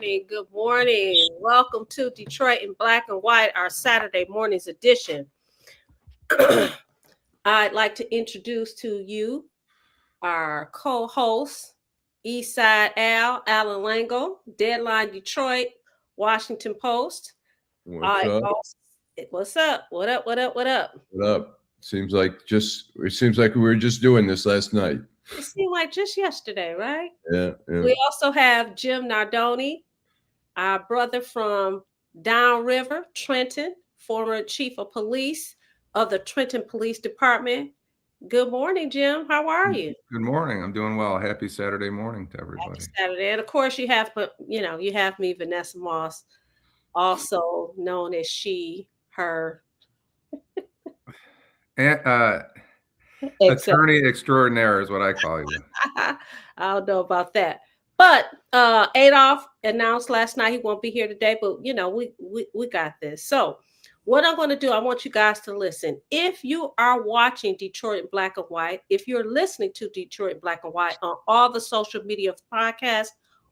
morning. Good morning. Welcome to Detroit in Black and White, our Saturday morning's edition. I'd like to introduce to you our co-host, Eastside Allan Lengel, Deadline Detroit, Washington Post. What's up? What's up? What up? What up? What up? What up? It seems like we were just doing this last night. It seemed like just yesterday, right? Yeah. We also have Jim Nardone, our brother from downriver, Trenton, former chief of police of the Trenton Police Department. Good morning, Jim. How are you? Good morning. I'm doing well. Happy Saturday morning to everybody. Happy Saturday. And of course, you have me, Vanessa Moss, also known as she, her. Attorney extraordinaire is what I call you. I don't know about that. But Adolph announced last night he won't be here today, but we got this. So what I'm going to do, I want you guys to listen. If you are watching Detroit in Black and White, if you're listening to Detroit in Black and White on all the social media podcasts,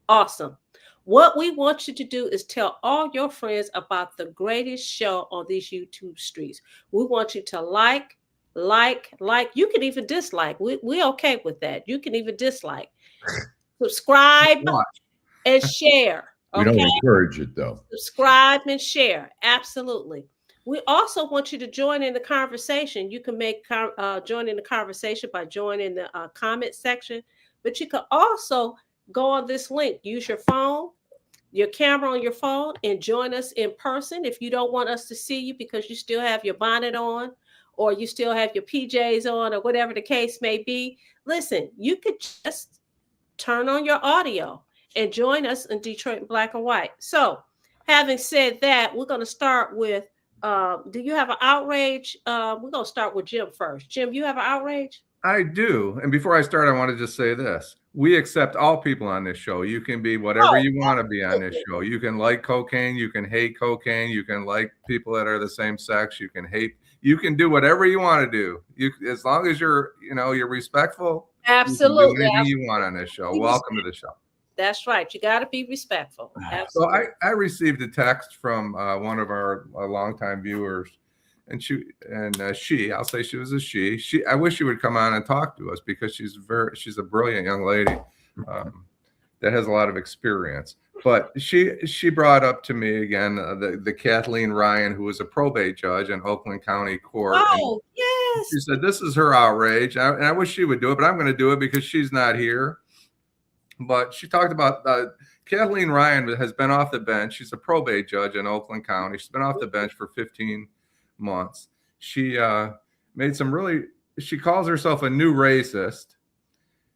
awesome. What we want you to do is tell all your friends about the greatest show on these YouTube streets. We want you to like. You can even dislike. We okay with that. You can even dislike. Subscribe and share. Okay? We don't encourage it though. Subscribe and share. Absolutely. We also want you to join in the conversation. You can join in the conversation by joining the comment section, but you can also go on this link. Use your phone, your camera on your phone, and join us in person. If you don't want us to see you because you still have your bonnet on, or you still have your PJs on, or whatever the case may be, listen, you could just turn on your audio and join us in Detroit in Black and White. So having said that, we're going to start with, do you have an outrage? We're going to start with Jim first. Jim, you have an outrage? I do. And before I start, I want to just say this. We accept all people on this show. You can be whatever you want to be on this show. You can like cocaine. You can hate cocaine. You can like people that are the same sex. You can do whatever you want to do. As long as you're respectful. Absolutely. You can do anything you want on this show. Welcome to the show. That's right. You got to be respectful. Absolutely. So I received a text from one of our longtime viewers, and I'll say she was a she. I wish she would come on and talk to us because she's a brilliant young lady that has a lot of experience. But she brought up to me again the Kathleen Ryan, who was a probate judge in Oakland County Court. Oh, yes. She said this is her outrage, and I wish she would do it, but I'm going to do it because she's not here. But she talked about Kathleen Ryan has been off the bench. She's a probate judge in Oakland County. She's been off the bench for 15 months. She she calls herself a new racist.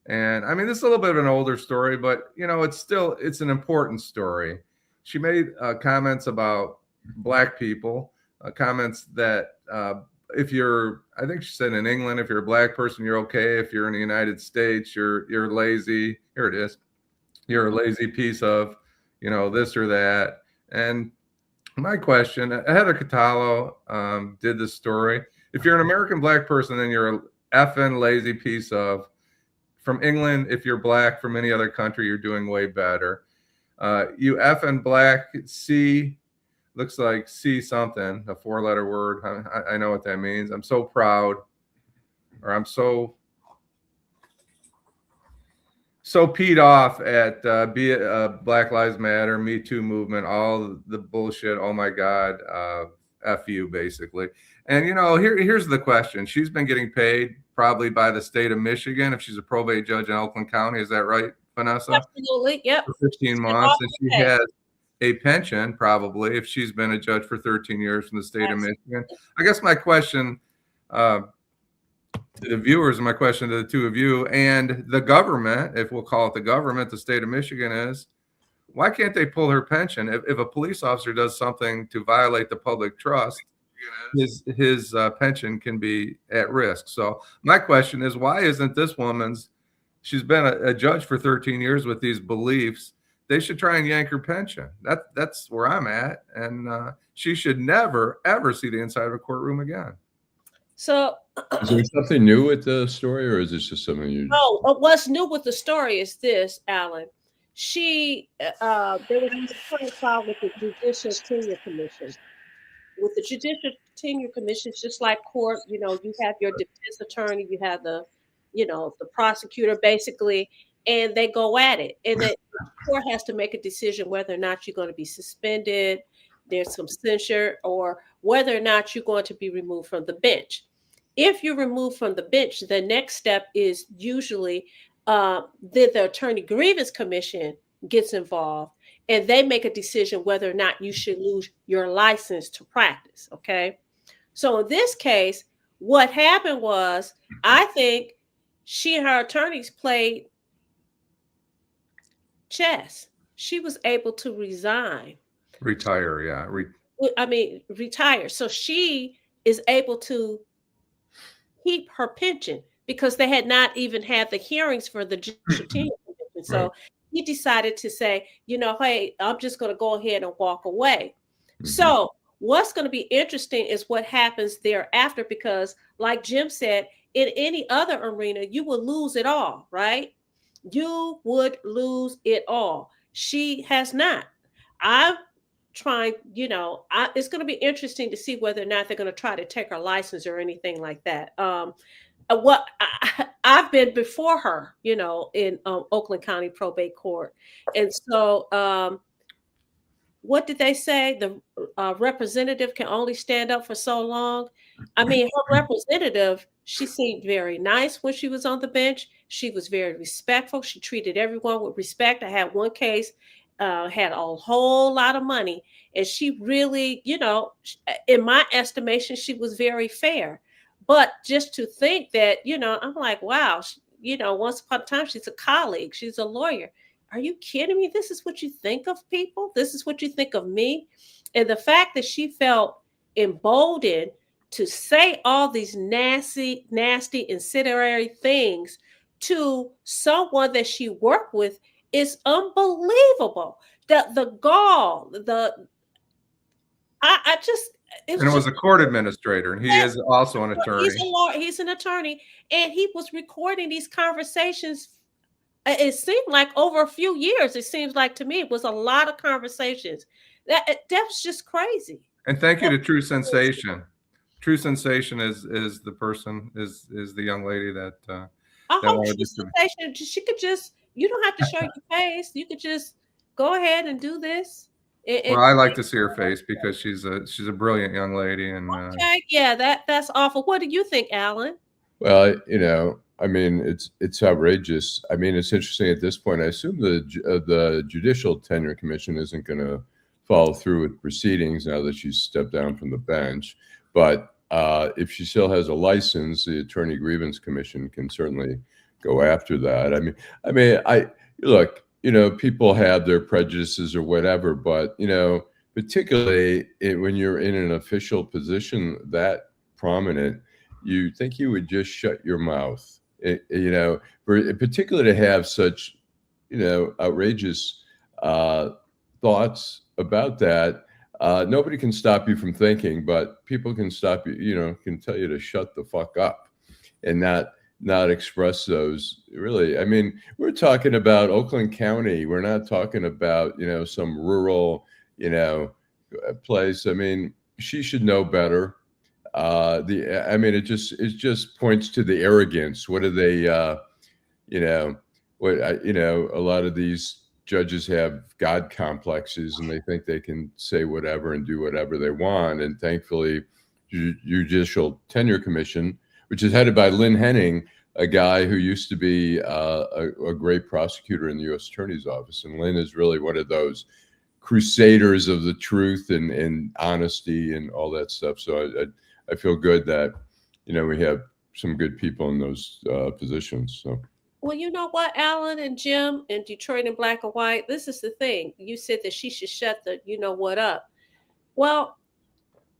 And I mean, this is a little bit of an older story, but it's an important story. She made comments about Black people, comments that I think she said in England, if you're a Black person, you're okay. If you're in the United States, you're lazy. Here it is. You're a lazy piece of, this or that. And my question, Heather Catallo did this story. If you're an American Black person, then you're a effing lazy piece of. From England, if you're Black from any other country, you're doing way better. You effing Black, C, looks like C something, a 4-letter word. I know what that means. I'm so proud, or I'm so peed off at Black Lives Matter, Me Too movement, all the bullshit. Oh my God, F you, basically. And here's the question. She's been getting paid probably by the state of Michigan if she's a probate judge in Oakland County. Is that right, Vanessa? Absolutely. Yep. For 15 months. And she has a pension probably if she's been a judge for 13 years from the state of Michigan. I guess my question to the viewers and my question to the two of you and the government, if we'll call it the government, the state of Michigan, is why can't they pull her pension? If a police officer does something to violate the public trust, his pension can be at risk. So my question is, why isn't this she's been a judge for 13 years with these beliefs. They should try and yank her pension. That's where I'm at. And she should never, ever see the inside of a courtroom again. So is there something new with the story, or is this just something you? No, what's new with the story is this, Allan. there was a complaint filed with the Judicial Tenure Commission. With the Judicial Tenure Commission, it's just like court. You have your defense attorney, you have the prosecutor, basically, and they go at it. And the court has to make a decision whether or not you're going to be suspended, there's some censure, or whether or not you're going to be removed from the bench. If you're removed from the bench, the next step is usually that the Attorney Grievance Commission gets involved, and they make a decision whether or not you should lose your license to practice. Okay. So in this case, what happened was, I think she and her attorneys played chess. She was able to retire. Retire. So she is able to keep her pension because they had not even had the hearings for the Judicial Tenure Commission. So he decided to say, hey, I'm just going to go ahead and walk away. Mm-hmm. So what's going to be interesting is what happens thereafter, because like Jim said, in any other arena, you would lose it all, right? You would lose it all. She has not. I'm trying, it's going to be interesting to see whether or not they're going to try to take her license or anything like that. I've been before her, in Oakland County Probate Court. And so what did they say? The representative can only stand up for so long. I mean, her representative, she seemed very nice when she was on the bench. She was very respectful. She treated everyone with respect. I had one case, had a whole lot of money. And she really, in my estimation, she was very fair. But just to think that, I'm like, wow, once upon a time, she's a colleague. She's a lawyer. Are you kidding me? This is what you think of people? This is what you think of me? And the fact that she felt emboldened to say all these nasty, incendiary things to someone that she worked with is unbelievable. The gall, and it was a court administrator, and he is also an attorney. He's an attorney, and he was recording these conversations. It seemed like over a few years. It seems like to me it was a lot of conversations. That's just crazy. And thank you to True Sensation. True Sensation is the person, is the young lady that. I hope True Sensation. She could just. You don't have to show your face. You could just go ahead and do this. Well, I like to see her face because she's a brilliant young lady. And okay, yeah, that's awful. What do you think, Allan? Well, I mean, it's outrageous. I mean, it's interesting at this point. I assume the Judicial Tenure Commission isn't going to follow through with proceedings now that she's stepped down from the bench. But if she still has a license, the Attorney Grievance Commission can certainly go after that. I mean, look. People have their prejudices or whatever, but, particularly when you're in an official position that prominent, you think you would just shut your mouth, particularly to have such, outrageous thoughts about that. Nobody can stop you from thinking, but people can stop you, can tell you to shut the fuck up and not express those. Really, I mean, we're talking about Oakland County. We're not talking about, some rural, place. I mean, she should know better. It just points to the arrogance. What are they, a lot of these judges have God complexes and they think they can say whatever and do whatever they want. And thankfully, Judicial Tenure Commission, which is headed by Lynn Henning, a guy who used to be a great prosecutor in the U.S. Attorney's Office. And Lynn is really one of those crusaders of the truth and honesty and all that stuff. So I feel good that, we have some good people in those positions. So. Well, you know what, Allan and Jim and Detroit in Black and White, this is the thing. You said that she should shut the what up. Well,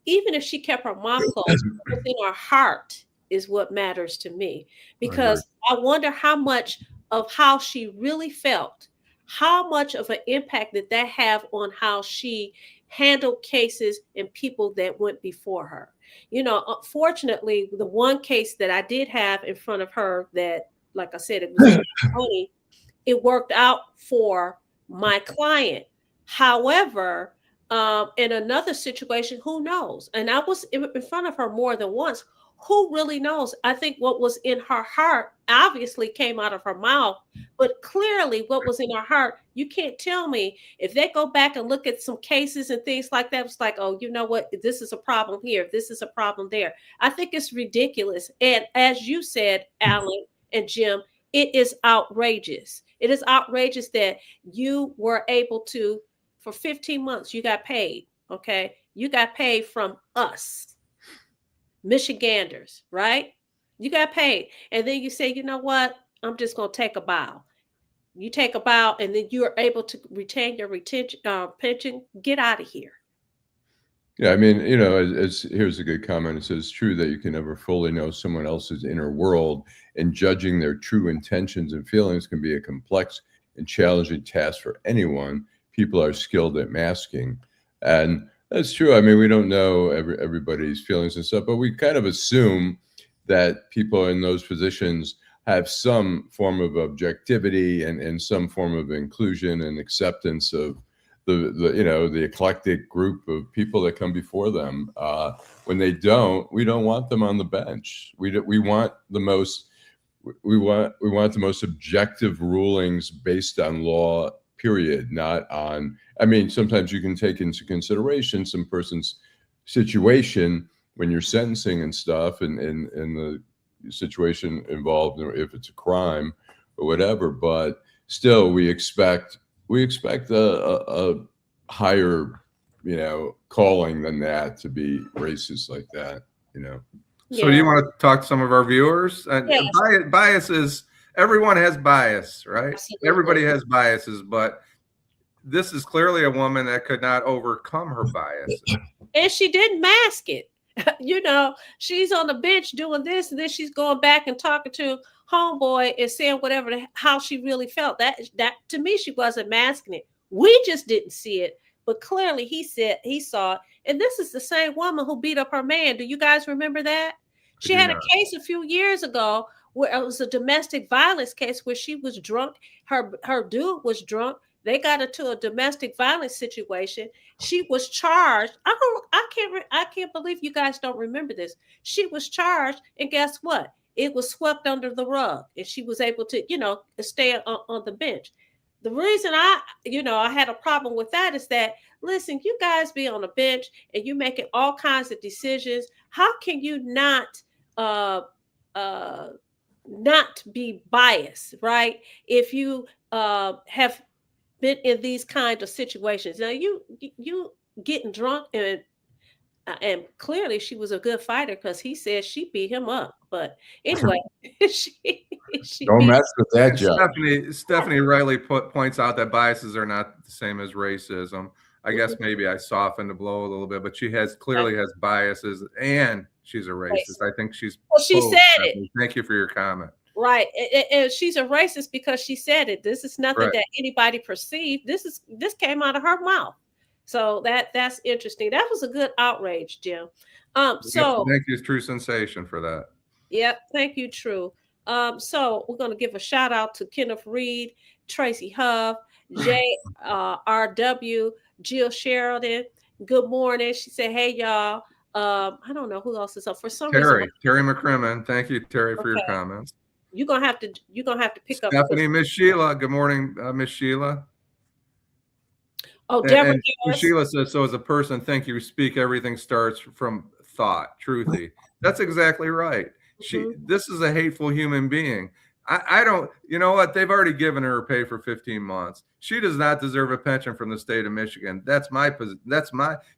even if she kept her mouth closed, within her heart is what matters to me, because I wonder how much of how she really felt, how much of an impact did that have on how she handled cases and people that went before her. Unfortunately, the one case that I did have in front of her that, like I said, it was funny, it worked out for my client. However, in another situation, who knows? And I was in front of her more than once. Who really knows? I think what was in her heart obviously came out of her mouth, but clearly what was in her heart, you can't tell me. If they go back and look at some cases and things like that, it's like, oh, you know what? This is a problem here. This is a problem there. I think it's ridiculous. And as you said, Allan and Jim, it is outrageous. It is outrageous that you were able to, for 15 months, you got paid. Okay. You got paid from us, Michiganders, right? You got paid. And then you say, you know what? I'm just going to take a bow. You take a bow and then you are able to retain your pension. Get out of here. Yeah, I mean, here's a good comment. It says, it's true that you can never fully know someone else's inner world, and judging their true intentions and feelings can be a complex and challenging task for anyone. People are skilled at masking. And that's true. I mean, we don't know everybody's feelings and stuff, but we kind of assume that people in those positions have some form of objectivity and some form of inclusion and acceptance of the eclectic group of people that come before them. When they don't, we don't want them on the bench. We want the most objective rulings based on law, period, not on. I mean, sometimes you can take into consideration some person's situation when you're sentencing and stuff, and the situation involved, if it's a crime or whatever. But still, we expect a higher, calling than that to be racist like that. So do you want to talk to some of our viewers? Yes. Bias is, everyone has bias, right? Absolutely. Everybody has biases, but this is clearly a woman that could not overcome her bias. And she didn't mask it. She's on the bench doing this, and then she's going back and talking to homeboy and saying how she really felt. That to me, she wasn't masking it. We just didn't see it, but clearly he said he saw it. And this is the same woman who beat up her man. Do you guys remember that? She had a case a few years ago where it was a domestic violence case where she was drunk. Her dude was drunk. They got into a domestic violence situation. She was charged. I can't believe you guys don't remember this. She was charged, and guess what? It was swept under the rug, and she was able to, stay on the bench. The reason I had a problem with that is that, listen, you guys be on a bench and you making all kinds of decisions. How can you not be biased, right? If you have been in these kind of situations. Now you getting drunk, and clearly she was a good fighter because he said she beat him up. But anyway, she don't mess with that, Joe. Stephanie Riley points out that biases are not the same as racism. I guess maybe I softened the blow a little bit, but she clearly has biases, and she's a racist. I think she's. Well, she said it. Thank you for your comment. Right, and she's a racist because she said it. This is nothing that anybody perceived. This came out of her mouth. So that's interesting. That was a good outrage, Jim. So thank you, True Sensation, for that. Yep, thank you, True. So we're going to give a shout out to Kenneth Reed, Tracy Huff, JRW, Jill Sheridan. Good morning. She said, "Hey y'all." I don't know who else is up for some reason. Terry McCrimmon. Thank you, Terry, for your comments. You're gonna have to pick up Stephanie, Miss Sheila. Good morning, Miss Sheila. Oh, Deborah. And Sheila says, so as a person, think you speak, everything starts from thought, truthy. That's exactly right. This is a hateful human being. I don't, you know what? They've already given her pay for 15 months. She does not deserve a pension from the state of Michigan.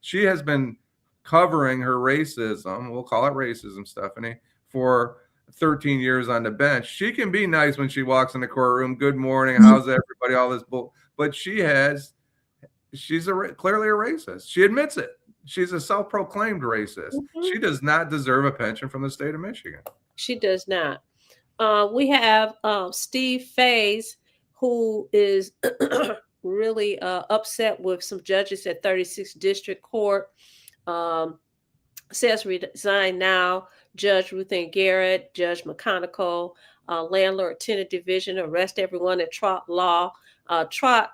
She has been covering her racism. We'll call it racism, Stephanie, for 13 years on the bench. She can be nice when she walks in the courtroom. Good morning. How's everybody? All this bull. But she's clearly a racist. She admits it. She's a self-proclaimed racist. She does not deserve a pension from the state of Michigan. She does not. We have Steve Fays, who is really upset with some judges at 36th District Court. Says resign now. Judge Ruth Ann Garrett, Judge McConaughey, landlord tenant division, arrest everyone at Trot Law. Trot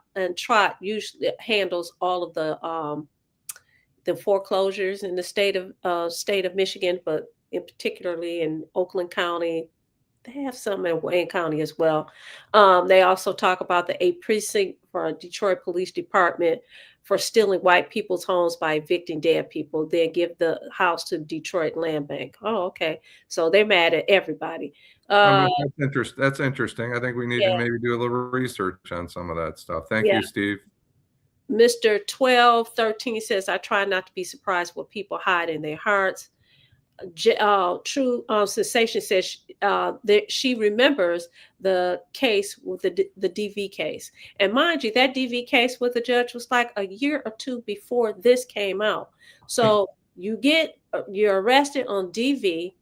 usually handles all of the foreclosures in the state of Michigan, but in particularly in Oakland County. They have some in Wayne County as well. They also talk about the 8th precinct for Detroit Police Department for stealing white people's homes by evicting dead people, then give the house to Detroit Land Bank. Oh, okay. So they're mad at everybody. That's interesting. I think we need to maybe do a little research on some of that stuff. Thank you, Steve. Mr. 1213 says, I try not to be surprised what people hide in their hearts. True Sensation says that she remembers the case with the DV case. And mind you, that DV case with the judge was like a year or two before this came out. So you're arrested on DV.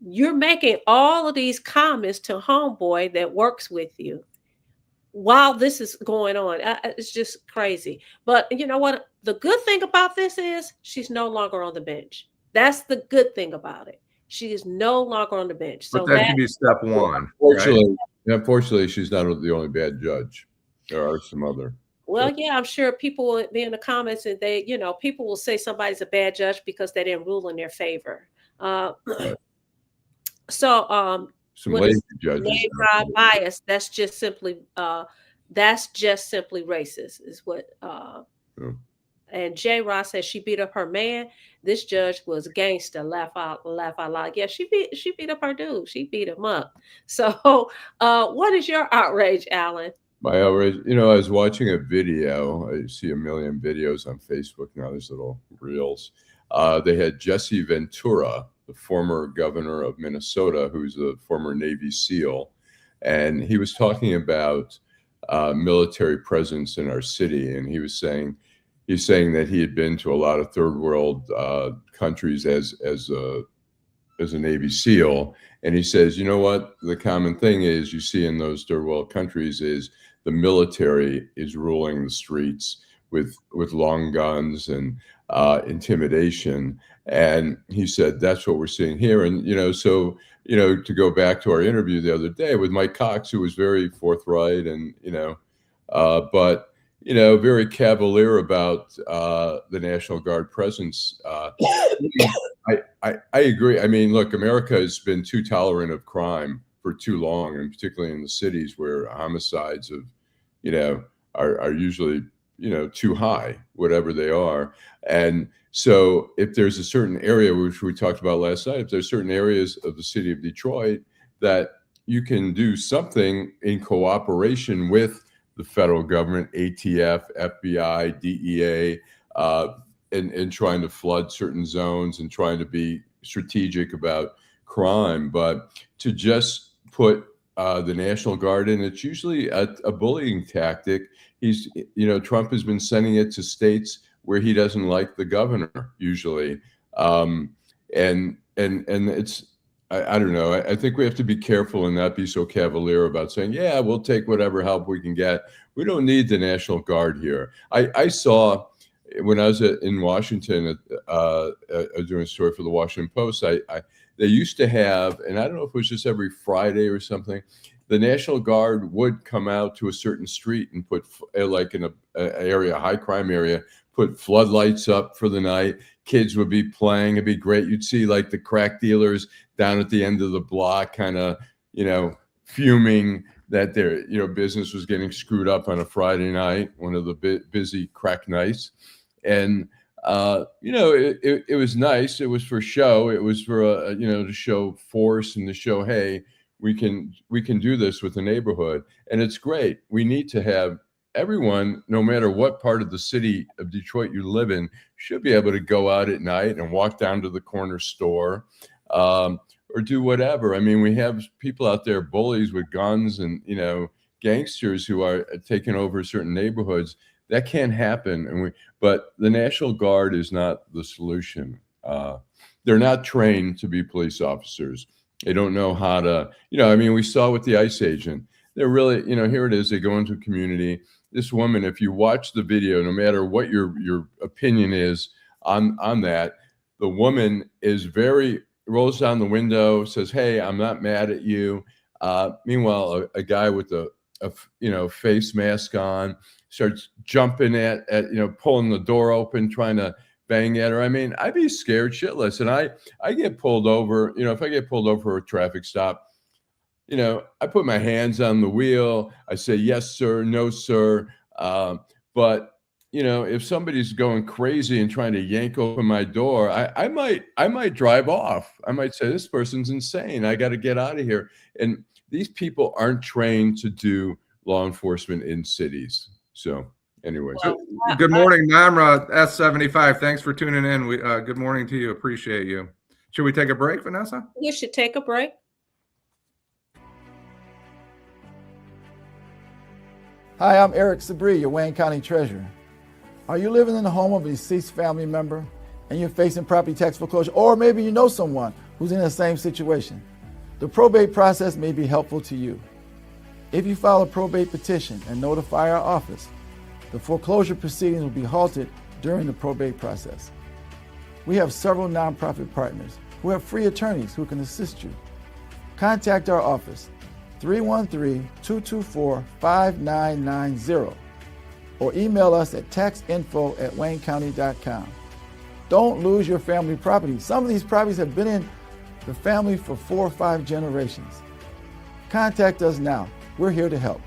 You're making all of these comments to homeboy that works with you while this is going on. It's just crazy. But you know what? The good thing about this is she's no longer on the bench. That's the good thing about it. She is no longer on the bench. So but that should be step one. Unfortunately, she's not the only bad judge. There are some other. Well, yeah, I'm sure people will be in the comments and people will say somebody's a bad judge because they didn't rule in their favor. Right. So some lazy judges. Bias, that's just simply racist, is what And J. Ross says she beat up her man. This judge was a gangster. Laugh out loud. Yeah, she beat up her dude. She beat him up. So what is your outrage, Allan? My outrage, I was watching a video. I see a million videos on Facebook now. There's little reels. They had Jesse Ventura, the former governor of Minnesota, who's a former Navy SEAL. And he was talking about military presence in our city. And he's saying that he had been to a lot of third world countries as a Navy SEAL. And he says, you know what? The common thing is you see in those third world countries is the military is ruling the streets with long guns and intimidation. And he said, that's what we're seeing here. And, to go back to our interview the other day with Mike Cox, who was very forthright and, but very cavalier about the National Guard presence. I agree. I mean, look, America has been too tolerant of crime for too long, and particularly in the cities where homicides are usually too high, whatever they are. And so if there's a certain area, which we talked about last night, if there's certain areas of the city of Detroit that you can do something in cooperation with the federal government, ATF, FBI, DEA, and trying to flood certain zones and trying to be strategic about crime. But to just put the National Guard in, it's usually a bullying tactic. Trump has been sending it to states where he doesn't like the governor usually. And it's, I don't know. I think we have to be careful and not be so cavalier about saying, yeah, we'll take whatever help we can get. We don't need the National Guard here. I saw when I was in Washington, doing a story for the Washington Post, they used to have, and I don't know if it was just every Friday or something, the National Guard would come out to a certain street and put, like in a high crime area, put floodlights up for the night. Kids would be playing. It'd be great. You'd see like the crack dealers down at the end of the block kind of, fuming that their, business was getting screwed up on a Friday night, one of the busy crack nights. And, it was nice. It was for show. It was for, to show force and to show, hey, we can do this with the neighborhood. And it's great. We need to have everyone, no matter what part of the city of Detroit you live in, should be able to go out at night and walk down to the corner store or do whatever. I mean, we have people out there, bullies with guns and, gangsters who are taking over certain neighborhoods. That can't happen. But the National Guard is not the solution. They're not trained to be police officers. They don't know how to, we saw with the ICE agent. They're really, here it is. They go into a community. This woman, if you watch the video, no matter what your opinion is on that, the woman is rolls down the window, says, hey, I'm not mad at you. Meanwhile, a guy with a face mask on starts jumping at pulling the door open, trying to bang at her. I mean, I'd be scared shitless. And I get pulled over. If I get pulled over for a traffic stop, I put my hands on the wheel. I say, yes, sir, no, sir. But if somebody's going crazy and trying to yank open my door, I might drive off. I might say, this person's insane. I got to get out of here. And these people aren't trained to do law enforcement in cities. So anyway. So, good morning, Namra S75. Thanks for tuning in. Good morning to you. Appreciate you. Should we take a break, Vanessa? We should take a break. Hi, I'm Eric Sabri, your Wayne County Treasurer. Are you living in the home of a deceased family member and you're facing property tax foreclosure, or maybe you know someone who's in the same situation? The probate process may be helpful to you. If you file a probate petition and notify our office, the foreclosure proceedings will be halted during the probate process. We have several nonprofit partners who have free attorneys who can assist you. Contact our office, 313-224-5990, or email us at taxinfo@waynecounty.com. Don't lose your family property. Some of these properties have been in the family for 4 or 5 generations. Contact us now. We're here to help.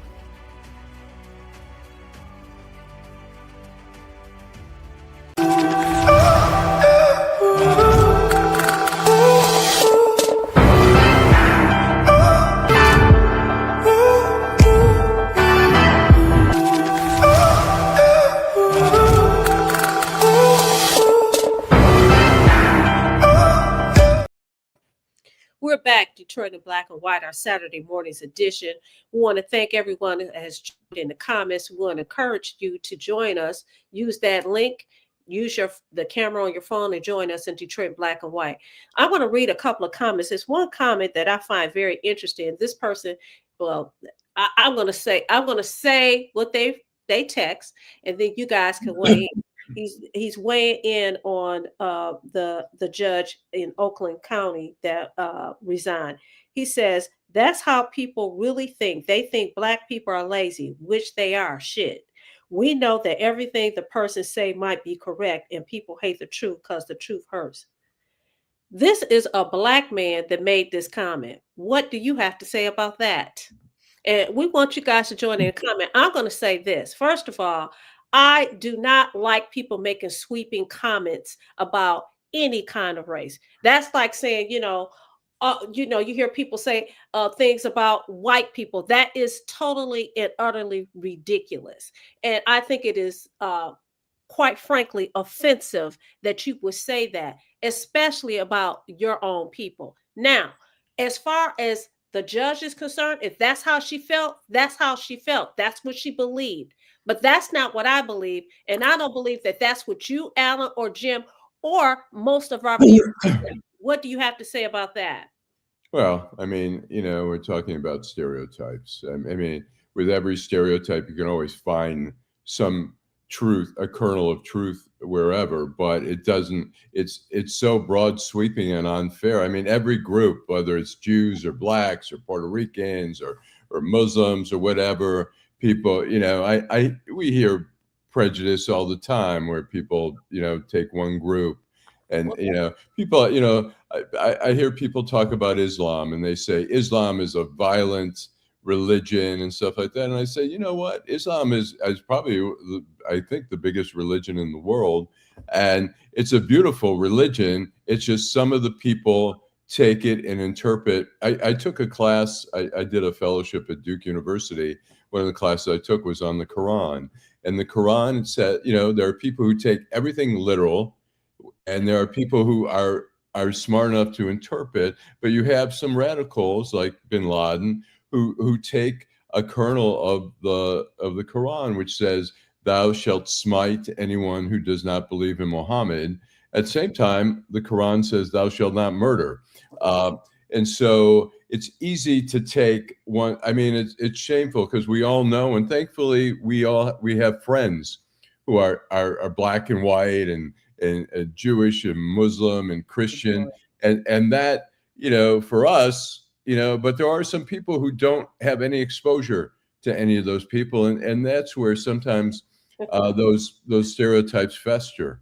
We're back, Detroit in Black and White, our Saturday morning's edition. We want to thank everyone who has joined in the comments. We want to encourage you to join us. Use that link. Use the camera on your phone and join us in Detroit Black and White. I want to read a couple of comments. There's one comment that I find very interesting. This person, well, I'm going to say what they text, and then you guys can weigh in. He's weighing in on the judge in Oakland County that resigned. He says, that's how people really think. They think Black people are lazy, which they are. Shit. We know that everything the person say might be correct, and people hate the truth because the truth hurts. This is a Black man that made this comment. What do you have to say about that? And we want you guys to join in and comment. I'm going to say this. First of all, I do not like people making sweeping comments about any kind of race. That's like saying, you hear people say things about white people. That is totally and utterly ridiculous. And I think it is, quite frankly, offensive that you would say that, especially about your own people. Now, as far as the judge is concerned, if that's how she felt, that's how she felt. That's what she believed. But that's not what I believe. And I don't believe that that's what you, Allan, or Jim, or most of our viewers. What do you have to say about that? Well, I mean, we're talking about stereotypes. I mean, with every stereotype, you can always find some truth, a kernel of truth wherever, but it's so broad sweeping and unfair. I mean, every group, whether it's Jews or Blacks or Puerto Ricans or Muslims or whatever, people, we hear prejudice all the time where people, take one group and, people, I hear people talk about Islam and they say Islam is a violent religion and stuff like that. And I say, you know what? Islam is probably, I think, the biggest religion in the world. And it's a beautiful religion. It's just some of the people take it and interpret. I took a class, I did a fellowship at Duke University. One of the classes I took was on the Quran. And the Quran said, there are people who take everything literal, and there are people who are smart enough to interpret, but you have some radicals like bin Laden who take a kernel of the Quran, which says, thou shalt smite anyone who does not believe in Muhammad. At the same time, the Quran says, thou shalt not murder. And so it's easy to take one. I mean, it's shameful because we all know, and thankfully we have friends who are Black and white and Jewish and Muslim and Christian. And that, for us, but there are some people who don't have any exposure to any of those people, and that's where sometimes those stereotypes fester.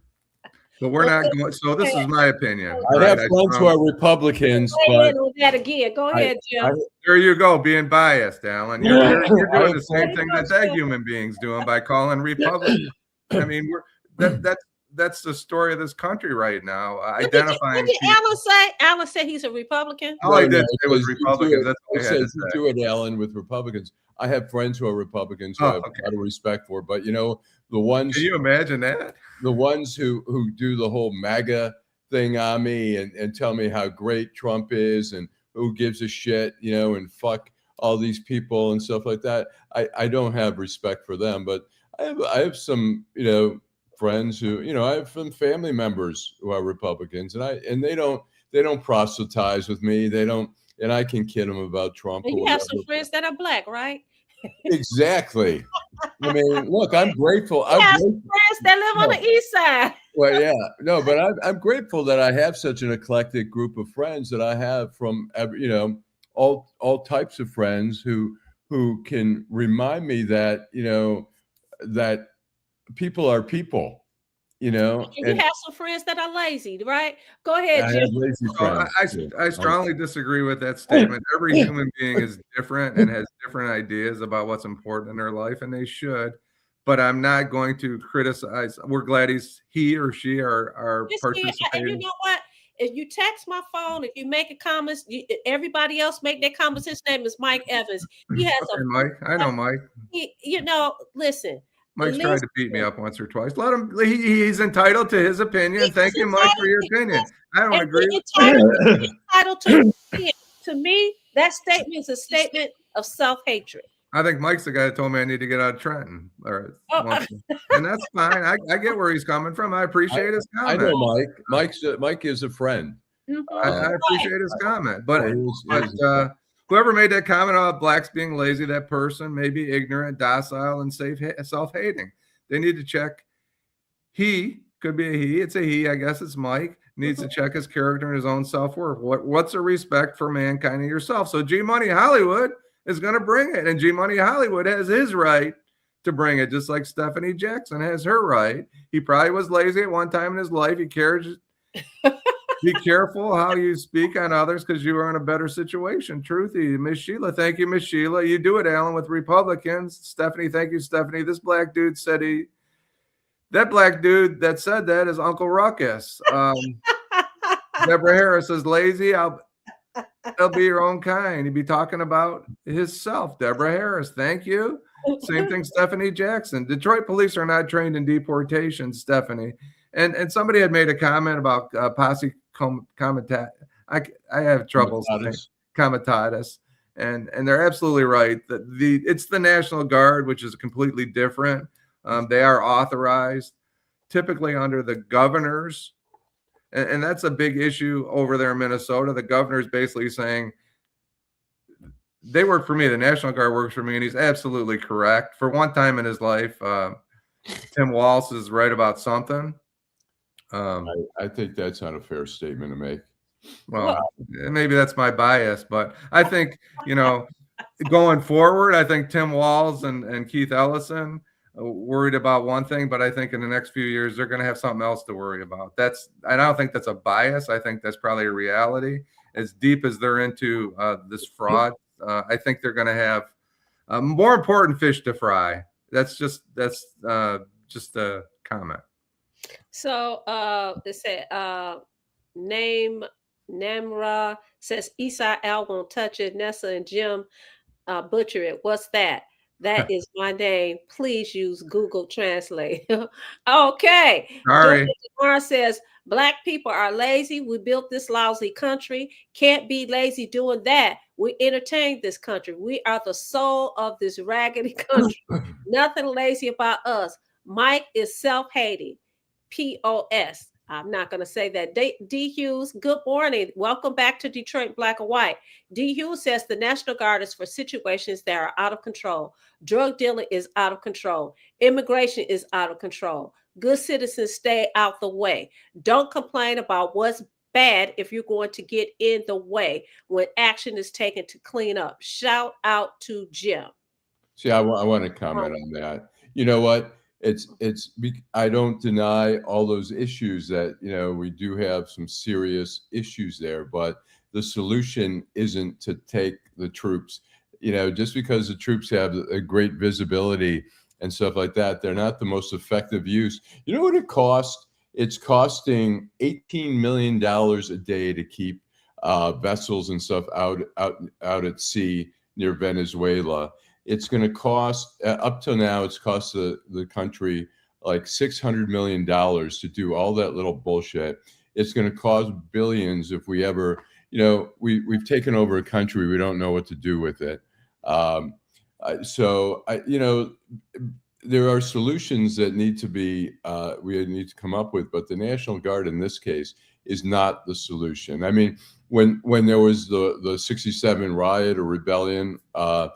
But we're not going. So this is my opinion. I have friends who are Republicans, but on that again. Go ahead, Jim. There you go, being biased, Allan. You're doing the same thing that human beings doing by calling Republicans. I mean, that's the story of this country right now. Identifying. What did Allan say? Allan said he's a Republican. All I did say was Republicans. That's all I had to say. Do it, Allan, with Republicans. I have friends who are Republicans who I have a lot of respect for, but the ones. Can you imagine that? The ones who do the whole MAGA thing on me and tell me how great Trump is and who gives a shit, and fuck all these people and stuff like that. I don't have respect for them, but I have some, friends who, I have some family members who are Republicans, and they don't proselytize with me. They don't, and I can kid them about Trump. And you have some friends that are black, right? Exactly. I mean, look, I'm grateful. You have some friends that live on the east side. Well, yeah, no, but I'm grateful that I have such an eclectic group of friends that I have from, all types of friends who can remind me that, that people are people. And you have some friends that are lazy, right? Go ahead, Jim. I strongly disagree with that statement. Every human being is different and has different ideas about what's important in their life, and they should. But I'm not going to criticize. We're glad he or she are participating. And you know what? If you text my phone, if you make a comment, everybody else make their comments. His name is Mike Evans. He has Mike. I know Mike. Listen. Mike's tried to beat me up once or twice. Let him. He's entitled to his opinion. Thank you, Mike, for your opinion. I don't agree. Entitled to opinion. To me, that statement is a statement of self-hatred. I think Mike's the guy that told me I need to get out of Trenton, and that's fine. I get where he's coming from. I appreciate his comment. I know Mike. Mike is a friend. I appreciate his comment, but whoever made that comment about blacks being lazy, that person may be ignorant, docile, and self-hating. They need to check. He could be a he. It's a he. I guess it's Mike. Needs to check his character and his own self-worth. What's a respect for mankind and yourself? So G Money Hollywood is going to bring it, and G Money Hollywood has his right to bring it, just like Stephanie Jackson has her right. He probably was lazy at one time in his life. He cares. Be careful how you speak on others because you are in a better situation. Truthy, Miss Sheila. Thank you, Miss Sheila. You do it, Allan, with Republicans. Stephanie, thank you, Stephanie. This black dude said that black dude that said that is Uncle Ruckus. Deborah Harris is lazy. I'll be your own kind. He'd be talking about himself. Deborah Harris, thank you. Same thing, Stephanie Jackson. Detroit police are not trained in deportation, Stephanie. And somebody had made a comment about posse comitatus. I have trouble saying comitatus, and they're absolutely right. That it's the National Guard, which is completely different. They are authorized, typically under the governors, and that's a big issue over there in Minnesota. The governor's basically saying they work for me. The National Guard works for me, and he's absolutely correct. For one time in his life, Tim Walz is right about something. I think that's not a fair statement to make. Well, maybe that's my bias, but I think, going forward, I think Tim Walz and Keith Ellison worried about one thing, but I think in the next few years, they're going to have something else to worry about. I don't think that's a bias. I think that's probably a reality. As deep as they're into this fraud, I think they're going to have more important fish to fry. That's just a comment. So they said Namra says Esau Al won't touch it. Nessa and Jim butcher it. What's that? That is my name. Please use Google Translate. Okay. Sorry. Mara says black people are lazy. We built this lousy country. Can't be lazy doing that. We entertain this country. We are the soul of this raggedy country. Nothing lazy about us. Mike is self-hating. POS. I'm not going to say that. D. Hughes, good morning. Welcome back to Detroit Black and White. D. Hughes says the National Guard is for situations that are out of control. Drug dealing is out of control. Immigration is out of control. Good citizens stay out the way. Don't complain about what's bad if you're going to get in the way when action is taken to clean up. Shout out to Jim. See, I want to comment on that. You know what? I don't deny all those issues that, we do have some serious issues there, but the solution isn't to take the troops, just because the troops have a great visibility and stuff like that. They're not the most effective use. You know what it costs? It's costing $18 million a day to keep vessels and stuff out at sea near Venezuela. It's going to cost, up till now, it's cost the country like $600 million to do all that little bullshit. It's going to cost billions if we ever, we've taken over a country. We don't know what to do with it. There are solutions that need to be, we need to come up with, but the National Guard in this case is not the solution. I mean, when there was the 67 riot or rebellion, the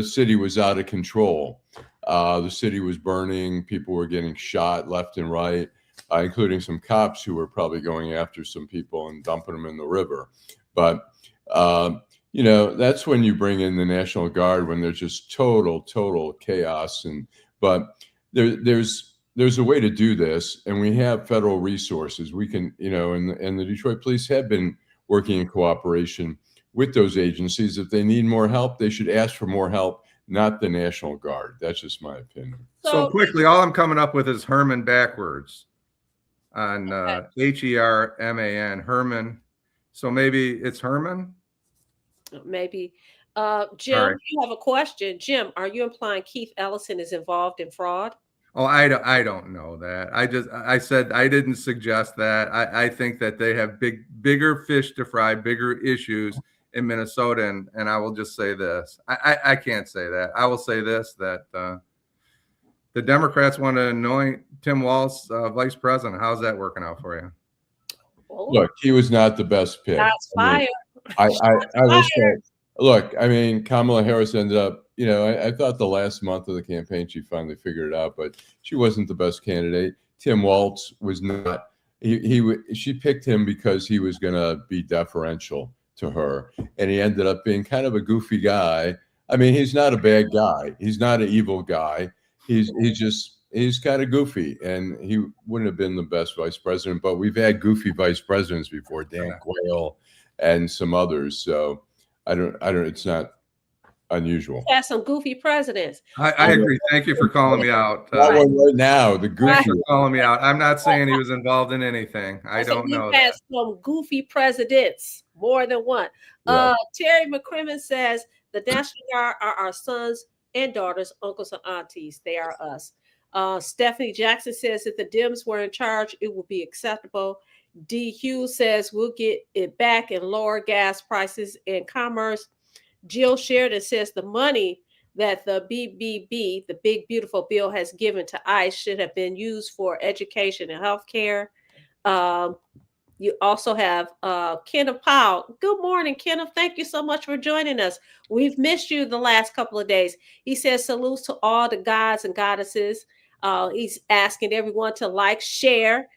city was out of control. The city was burning. People were getting shot left and right, including some cops who were probably going after some people and dumping them in the river. But, that's when you bring in the National Guard, when there's just total chaos. But there's a way to do this, and we have federal resources. We can, and the Detroit police have been working in cooperation with those agencies. If they need more help, they should ask for more help, not the National Guard. That's just my opinion. So quickly, all I'm coming up with is Herman backwards on Herman, Herman. So maybe it's Herman? Maybe. Jim, right. You have a question. Jim, are you implying Keith Ellison is involved in fraud? Oh, I don't know that. I said I didn't suggest that. I think that they have bigger fish to fry, bigger issues in Minnesota, and I will just say this. I can't say that. I will say this, that the Democrats want to anoint Tim Walz vice president. How's that working out for you? Look, he was not the best pick. That's fire. I will say, look, Kamala Harris ended up, I thought the last month of the campaign, she finally figured it out, but she wasn't the best candidate. Tim Walz was not. She picked him because he was going to be deferential to her, and he ended up being kind of a goofy guy. He's not a bad guy. He's not an evil guy. He's kind of goofy, and he wouldn't have been the best vice president, but we've had goofy vice presidents before, Dan Quayle and some others. So I don't, it's not unusual. Had some goofy presidents. I agree. Thank you for calling me out. Right now, the goofy. Thank you for calling me out. I'm not saying he was involved in anything. I don't know. We've had some goofy presidents, more than one. Yeah. Terry McCrimmon says the National Guard are our sons and daughters, uncles and aunties. They are us. Stephanie Jackson says if the Dems were in charge, it would be acceptable. D. Hughes says we'll get it back and lower gas prices and commerce. Jill Sheridan says the money that the BBB, the Big Beautiful Bill, has given to ICE should have been used for education and healthcare. You also have Kenneth Powell. Good morning, Kenneth. Thank you so much for joining us. We've missed you the last couple of days. He says salutes to all the gods and goddesses. He's asking everyone to like, share.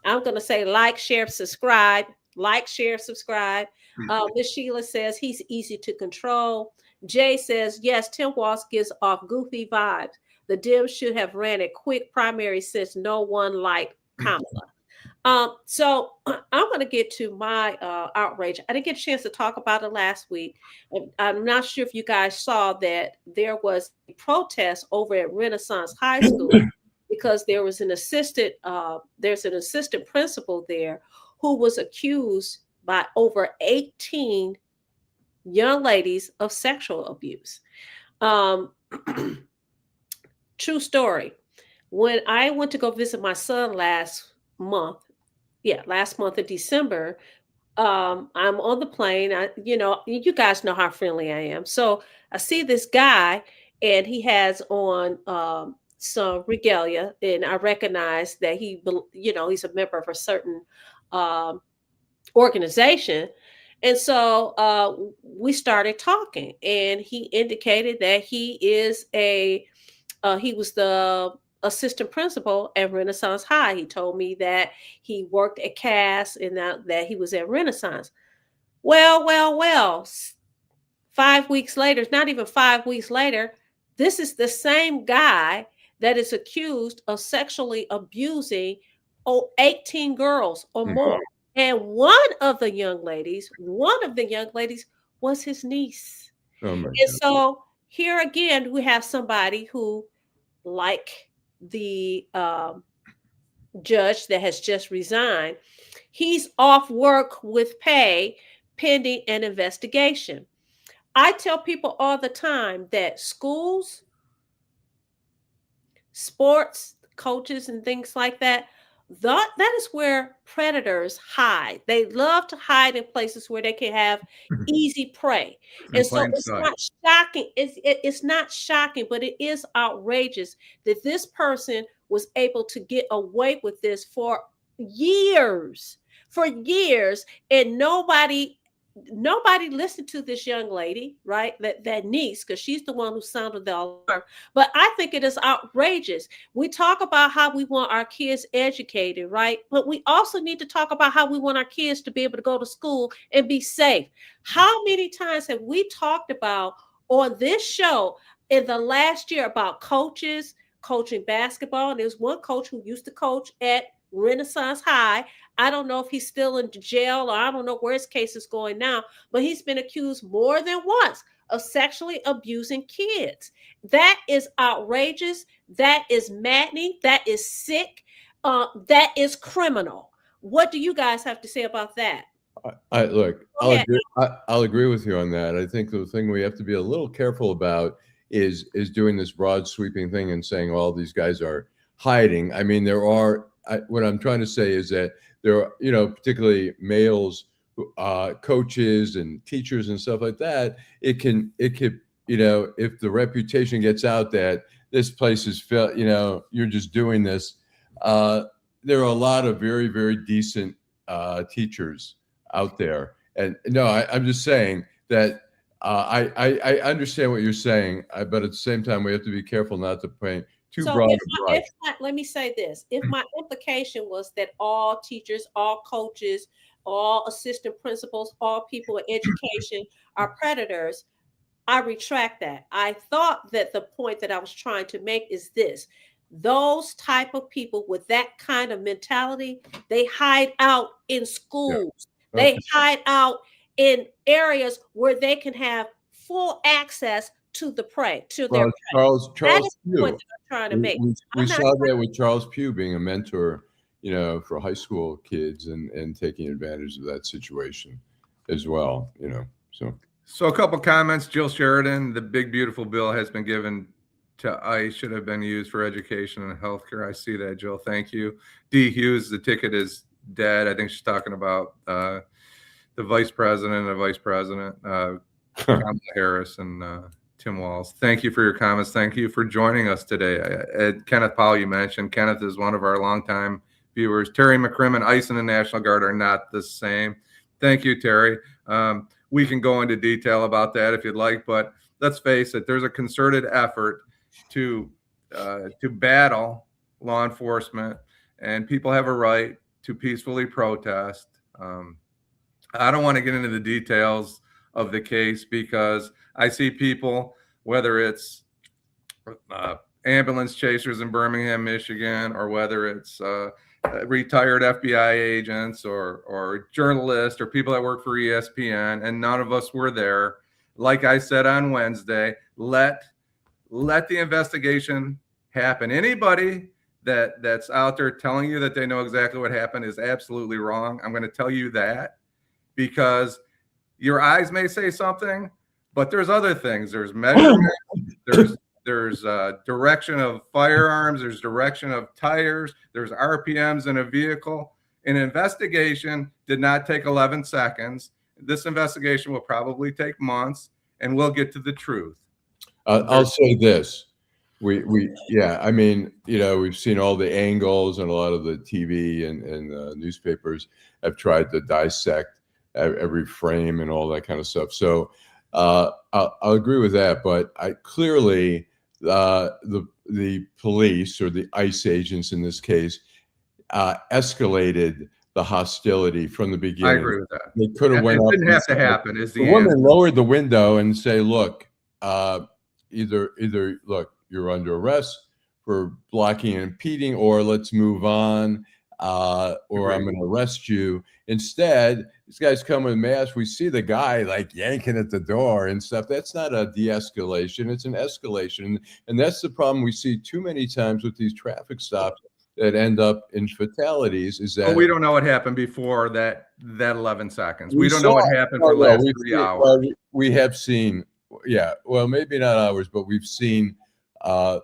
I'm going to say like, share, subscribe. Like, share, subscribe. Miss Sheila says he's easy to control. Jay says, yes, Tim Walz gives off goofy vibes. The Dems should have ran a quick primary since no one liked Kamala. So I'm going to get to my outrage. I didn't get a chance to talk about it last week. I'm not sure if you guys saw that there was a protest over at Renaissance High School because there was there's an assistant principal there who was accused by over 18 young ladies of sexual abuse. True story. When I went to go visit my son last month in December, I'm on the plane. You guys know how friendly I am. So I see this guy and he has on some regalia, and I recognize that he's a member of a certain organization. And so we started talking, and he indicated that he was the assistant principal at Renaissance High. He told me that he worked at Cass and that he was at Renaissance. Well, 5 weeks later, not even 5 weeks later, this is the same guy that is accused of sexually abusing 18 girls or more. And one of the young ladies was his niece. Oh my And God. so here again, we have somebody who, like the judge that has just resigned, he's off work with pay pending an investigation. I tell people all the time that schools, sports, coaches, and things like that, that is where predators hide. They love to hide in places where they can have easy prey. In And so plain it's sight. not shocking. It's not shocking, but it is outrageous that this person was able to get away with this for years, and nobody listened to this young lady, right? That niece, because she's the one who sounded the alarm. But I think it is outrageous. We talk about how we want our kids educated, right? But we also need to talk about how we want our kids to be able to go to school and be safe. How many times have we talked about on this show in the last year about coaches coaching basketball? And there's one coach who used to coach at Renaissance High. I don't know if he's still in jail, or I don't know where his case is going now, but he's been accused more than once of sexually abusing kids. That is outrageous. That is maddening. That is sick. That is criminal. What do you guys have to say about that? Look, Go ahead. I'll agree with you on that. I think the thing we have to be a little careful about is doing this broad sweeping thing and saying all these guys are hiding. I mean, what I'm trying to say is that there are, particularly males, coaches and teachers and stuff like that. It could, if the reputation gets out that this place is, you're just doing this. There are a lot of very, very decent teachers out there. And no, I'm just saying that I understand what you're saying, but at the same time, we have to be careful not to paint too broad a brush. Let me say this. If my implication was that all teachers, all coaches, all assistant principals, all people in education are predators, I retract that. I thought that the point that I was trying to make is this. Those type of people with that kind of mentality, they hide out in schools. Yeah. Okay. They hide out in areas where they can have full access to the prey, to their prey. Charles That is the Pugh. point that I'm trying to make. We saw that with Charles Pugh being a mentor, for high school kids and taking advantage of that situation as well, So a couple comments. Jill Sheridan, the big beautiful bill has been given to ICE, should have been used for education and healthcare. I see that, Jill. Thank you. D. Hughes, the ticket is dead. I think she's talking about the vice president and the vice president, Kamala Harris and Tim Walz. Thank you for your comments. Thank you for joining us today. Kenneth Powell, you mentioned. Kenneth is one of our longtime viewers. Terry McCrimmon, ICE and the National Guard are not the same. Thank you, Terry. We can go into detail about that if you'd like, but let's face it, there's a concerted effort to battle law enforcement, and people have a right to peacefully protest. I don't want to get into the details of the case because I see people, whether it's ambulance chasers in Birmingham, Michigan, or whether it's retired FBI agents or journalists or people that work for ESPN, and none of us were there. Like I said on Wednesday, let the investigation happen. Anybody that's out there telling you that they know exactly what happened is absolutely wrong. I'm going to tell you that because your eyes may say something, but there's other things. There's measurement. There's direction of firearms. There's direction of tires. There's RPMs in a vehicle. An investigation did not take 11 seconds. This investigation will probably take months, and we'll get to the truth. I'll say this. I mean, we've seen all the angles, and a lot of the TV and newspapers have tried to dissect every frame and all that kind of stuff. So I'll agree with that. But clearly, the police or the ICE agents in this case escalated the hostility from the beginning. I agree with that. They could have went It up. didn't have to happen. Is The the woman answer? lowered the window and say, "Look, either look, you're under arrest for blocking and impeding, or let's move on, or I'm going to arrest you." Instead, these guys come with masks. We see the guy like yanking at the door and stuff. That's not a de-escalation. It's an escalation. And that's the problem we see too many times with these traffic stops that end up in fatalities is that we don't know what happened before that 11 seconds. We don't know what happened for the last 3 hours. Well, we have seen, well, maybe not hours, but we've seen the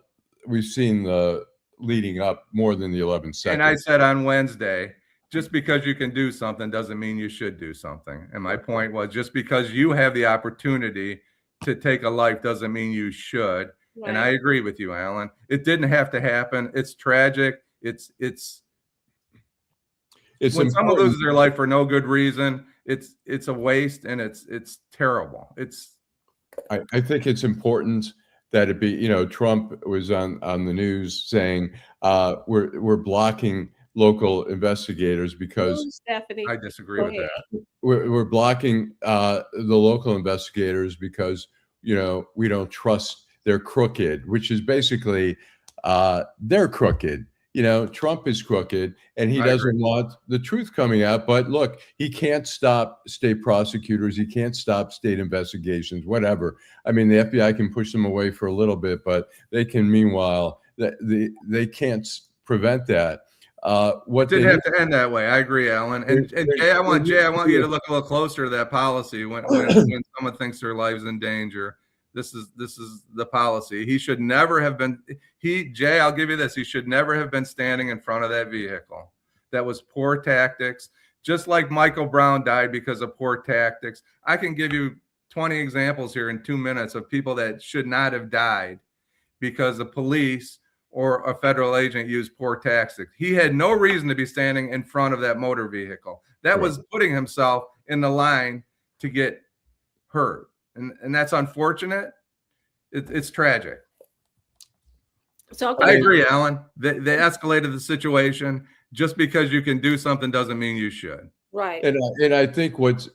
leading up more than the 11 seconds. And I said on Wednesday, just because you can do something doesn't mean you should do something. And my point was, just because you have the opportunity to take a life doesn't mean you should. Right. And I agree with you, Allan. It didn't have to happen. It's tragic. It's when someone loses their life for no good reason, it's a waste, and it's terrible. I think it's important that it be, Trump was on the news saying we're blocking local investigators because I disagree with that. We're blocking the local investigators because we don't trust they're crooked, which is basically they're crooked. Trump is crooked, and he doesn't want the truth coming out. But look, he can't stop state prosecutors. He can't stop state investigations, whatever. I mean, the FBI can push them away for a little bit, but they can, meanwhile, they can't prevent that. What didn't have to end that way. I agree, Allan. And Jay, I want you to look a little closer to that policy when someone thinks their life is in danger. This is the policy. He should never have been. Jay, I'll give you this. He should never have been standing in front of that vehicle. That was poor tactics. Just like Michael Brown died because of poor tactics. I can give you 20 examples here in 2 minutes of people that should not have died because the police or a federal agent used poor tactics. He had no reason to be standing in front of that motor vehicle. That was putting himself in the line to get hurt. And that's unfortunate. It's tragic. So I agree, Allan. They escalated the situation. Just because you can do something doesn't mean you should. Right. And I think what's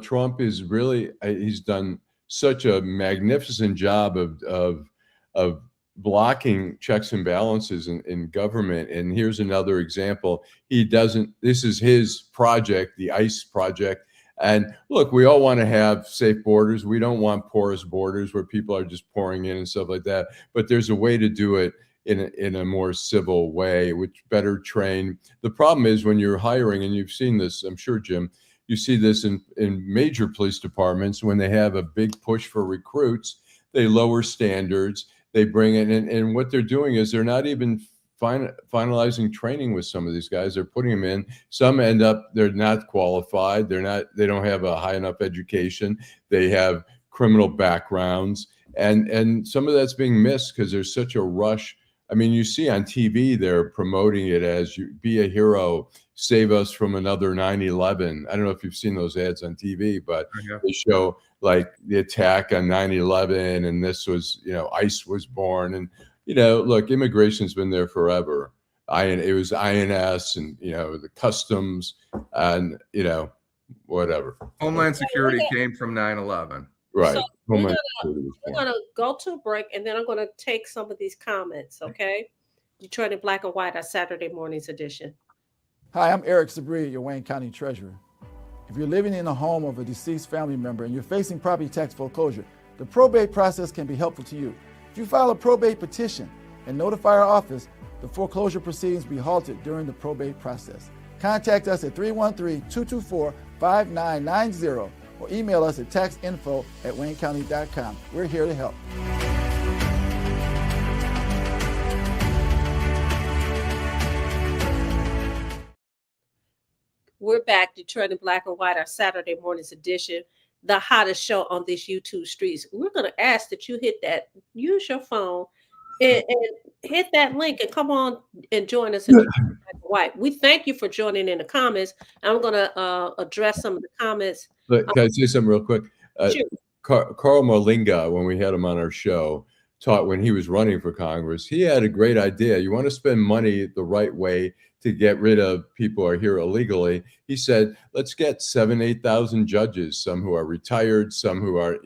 Trump is really he's done such a magnificent job of blocking checks and balances in government. And here's another example. This is his project, the ICE project. And look, we all want to have safe borders. We don't want porous borders where people are just pouring in and stuff like that. But there's a way to do it in a more civil way, which better train. The problem is when you're hiring, and you've seen this, I'm sure, Jim, you see this in major police departments when they have a big push for recruits, they lower standards, they bring in, and what they're doing is they're not even finalizing training with some of these guys. They're putting them in. Some end up, they're not qualified. They don't have a high enough education. They have criminal backgrounds. And some of that's being missed because there's such a rush. I mean, you see on TV, they're promoting it as you be a hero, save us from another 9/11. I don't know if you've seen those ads on TV, but they show like the attack on 9/11, and this was, ICE was born. And, look, immigration's been there forever. It was INS and, the customs and, whatever. Homeland Security came from 9/11. Right. So we're going to go to a break, and then I'm going to take some of these comments, okay? Detroit in Black and White, our Saturday morning's edition. Hi, I'm Eric Sabri, your Wayne County Treasurer. If you're living in the home of a deceased family member and you're facing property tax foreclosure, the probate process can be helpful to you. If you file a probate petition and notify our office, the foreclosure proceedings will be halted during the probate process. Contact us at 313-224-5990 or email us at taxinfo@waynecounty.com. We're here to help. We're back, Detroit in Black and White, our Saturday morning's edition, the hottest show on this YouTube streets. We're going to ask that you use your phone and hit that link and come on and join us in Detroit in Black and White. We thank you for joining in the comments. I'm going to address some of the comments. Can I say something real quick? Sure. Carl Molinga, when we had him on our show, taught when he was running for Congress. He had a great idea. You want to spend money the right way to get rid of people who are here illegally. He said, let's get 7,000, 8,000 judges, some who are retired, some who are,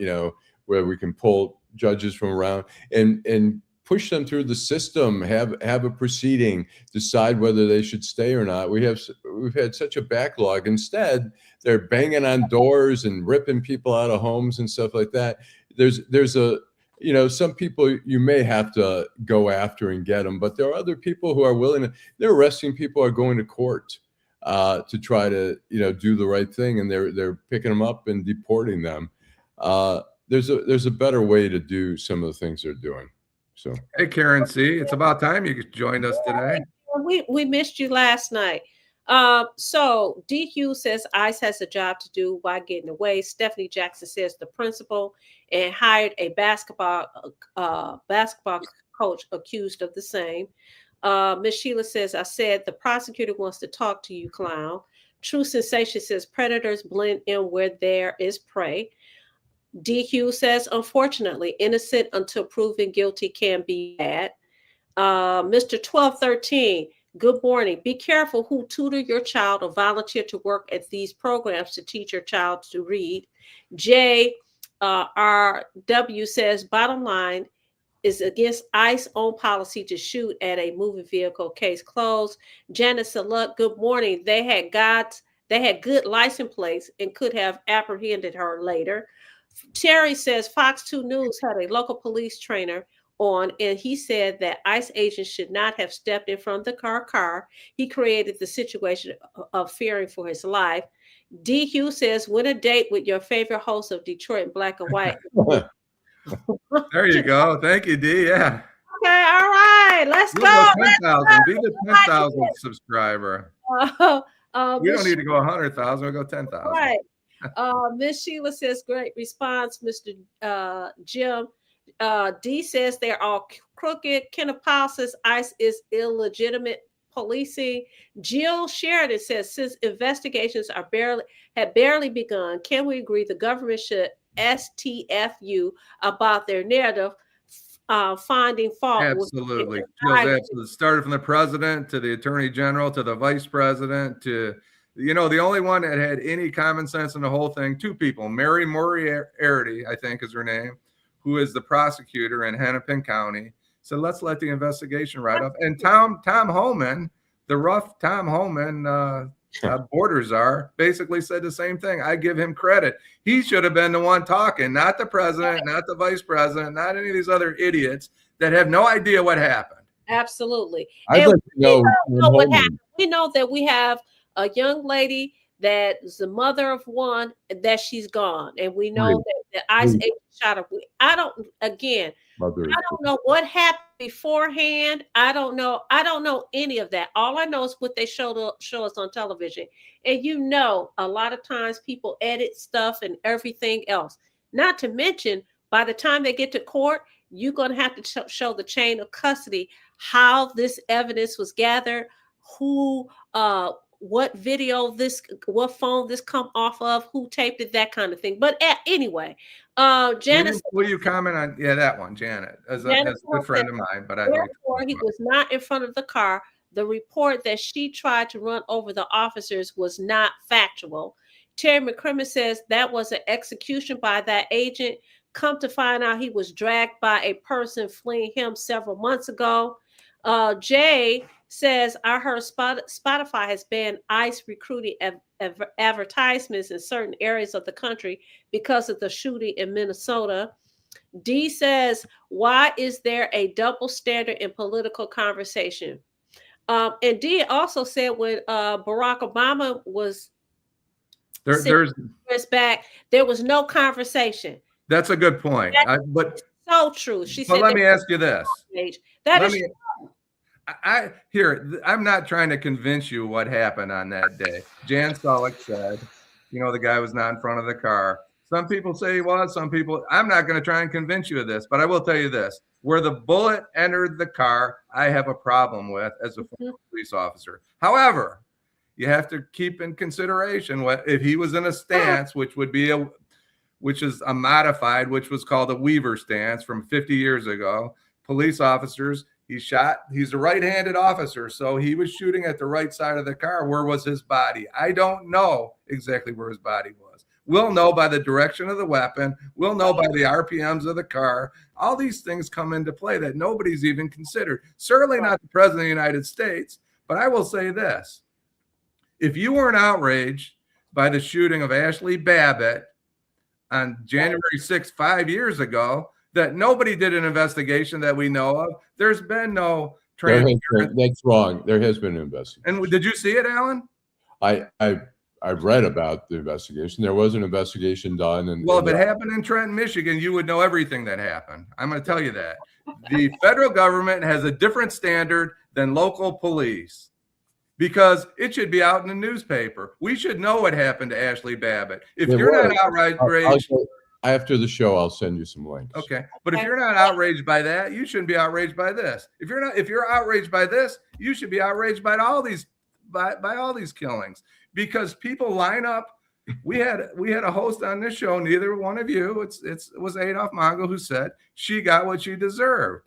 where we can pull judges from around and push them through the system, have a proceeding, decide whether they should stay or not. We've had such a backlog. Instead, they're banging on doors and ripping people out of homes and stuff like that. There's some people you may have to go after and get them, but there are other people who are willing they're arresting people, are going to court to try to, do the right thing. And they're picking them up and deporting them. There's a better way to do some of the things they're doing. So, hey, Karen C., it's about time you joined us today. We missed you last night. So DQ says ICE has a job to do while getting away. Stephanie Jackson says the principal and hired a basketball coach accused of the same. Miss Sheila says, I said the prosecutor wants to talk to you, clown. True Sensation says predators blend in where there is prey. DQ says, unfortunately, innocent until proven guilty can be bad. Mr. 1213, good morning. Be careful who tutor your child or volunteer to work at these programs to teach your child to read. JRW says, bottom line is against ICE own policy to shoot at a moving vehicle. Case closed. Janice Saluk, good morning. They had good license plates and could have apprehended her later. Terry says Fox 2 News had a local police trainer on, and he said that ICE agents should not have stepped in front of the car. He created the situation of fearing for his life. DQ says, win a date with your favorite host of Detroit in Black and White. There you go. Thank you, D. Yeah. Okay, all right. Let's go. 10,000. Be the 10,000th subscriber. We don't need to go 100,000. We'll go 10,000. Right. Miss Sheila says, great response, Mr. Jim. D says they're all crooked. Kenneth Powell says ICE is illegitimate policing. Jill Sheridan says, since investigations have barely begun, can we agree the government should STFU about their narrative finding fault? Absolutely. Absolutely. Started from the president to the attorney general to the vice president to, the only one that had any common sense in the whole thing, two people, Mary Moriarty, I think is her name, who is the prosecutor in Hennepin County. So let's let the investigation ride up. And Tom Homan, the rough Tom Homan border czar, basically said the same thing. I give him credit. He should have been the one talking, not the president, not the vice president, not any of these other idiots that have no idea what happened. Absolutely. I'd like to know what happened. We know that we have a young lady that is the mother of one, that she's gone. And we know that the ICE agent shot her. I don't know what happened beforehand. I don't know any of that. All I know is what they show us on television. And a lot of times people edit stuff and everything else. Not to mention, by the time they get to court, you're going to have to show the chain of custody, how this evidence was gathered, who what video what phone this come off of, who taped it, that kind of thing. But anyway, Janet, will you comment on that one, Janet, as a good friend of mine, but he was not in front of the car. The report that she tried to run over the officers was not factual. Terry McCrimmon says that was an execution by that agent. Come to find out, he was dragged by a person fleeing him several months ago. Jay says, I heard Spotify has banned ICE recruiting advertisements in certain areas of the country because of the shooting in Minnesota. D says, why is there a double standard in political conversation? And D also said when Barack Obama was back, there was no conversation. That's a good point. But so true. She said, let me ask you this. I'm not trying to convince you what happened on that day. Jan Sulick said, the guy was not in front of the car. Some people say he was, some people, I'm not going to try and convince you of this, but I will tell you this. Where the bullet entered the car, I have a problem with as a former police officer. However, you have to keep in consideration if he was in a stance, which would be which is a modified, which was called a Weaver stance from 50 years ago. Police officers, he's a right-handed officer, so he was shooting at the right side of the car. Where was his body? I don't know exactly where his body was. We'll know by the direction of the weapon. We'll know by the RPMs of the car. All these things come into play that nobody's even considered. Certainly not the President of the United States, but I will say this. If you weren't outraged by the shooting of Ashley Babbitt on January 6th, 5 years ago, that nobody did an investigation that we know of. There's been no transparency. That's wrong. There has been an investigation. And did you see it, Allan? I've read about the investigation. There was an investigation done. And well, if it happened in Trenton, Michigan, you would know everything that happened. I'm going to tell you that. The federal government has a different standard than local police, because it should be out in the newspaper. We should know what happened to Ashley Babbitt. If you're not outraged, after the show, I'll send you some links. Okay, but if you're not outraged by that, you shouldn't be outraged by this. If you're outraged by this, you should be outraged by all these killings, because people line up. We had a host on this show. Neither one of you. It was Adolph Mongo who said she got what she deserved.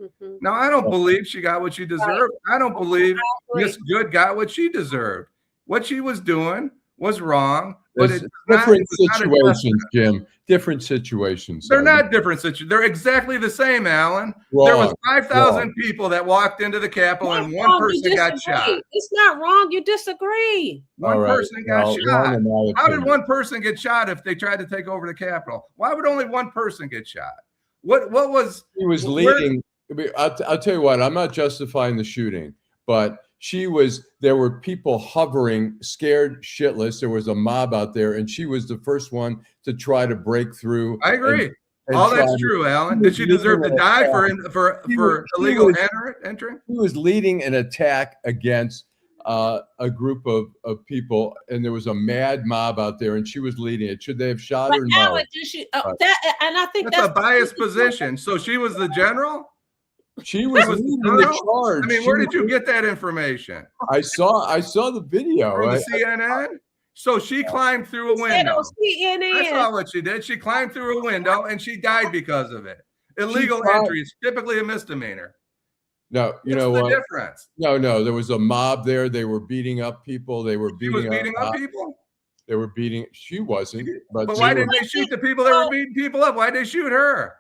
Mm-hmm. Now, I don't believe she got what she deserved. I don't believe Miss Good got what she deserved. What she was doing was wrong. But it's different situations, Jim. Different situations. They're not different situations. They're exactly the same, Allan. Wrong. There was 5,000 people that walked into the Capitol, and one person got shot. It's not wrong. You disagree. One person got shot. How did one person get shot if they tried to take over the Capitol? Why would only one person get shot? What was he was leading? I'll tell you what. I'm not justifying the shooting, but there were people hovering, scared shitless. There was a mob out there, and she was the first one to try to break through. I agree. All that's true, Allan. Did she deserve to die for illegal entering? He was leading an attack against a group of people, and there was a mad mob out there, and she was leading it. Should they have shot her? No. And I think that's a biased position. So she was the general? She was leading the charge. I mean, where did you get that information? I saw the video. From the CNN? So she climbed through a window. CNN. I saw what she did. She climbed through a window and she died because of it. Illegal entry is typically a misdemeanor. No, you know what? Difference? No, there was a mob there. They were beating up people. They were beating up people? They were beating. She wasn't. But why didn't they shoot the people that were beating people up? Why did they shoot her?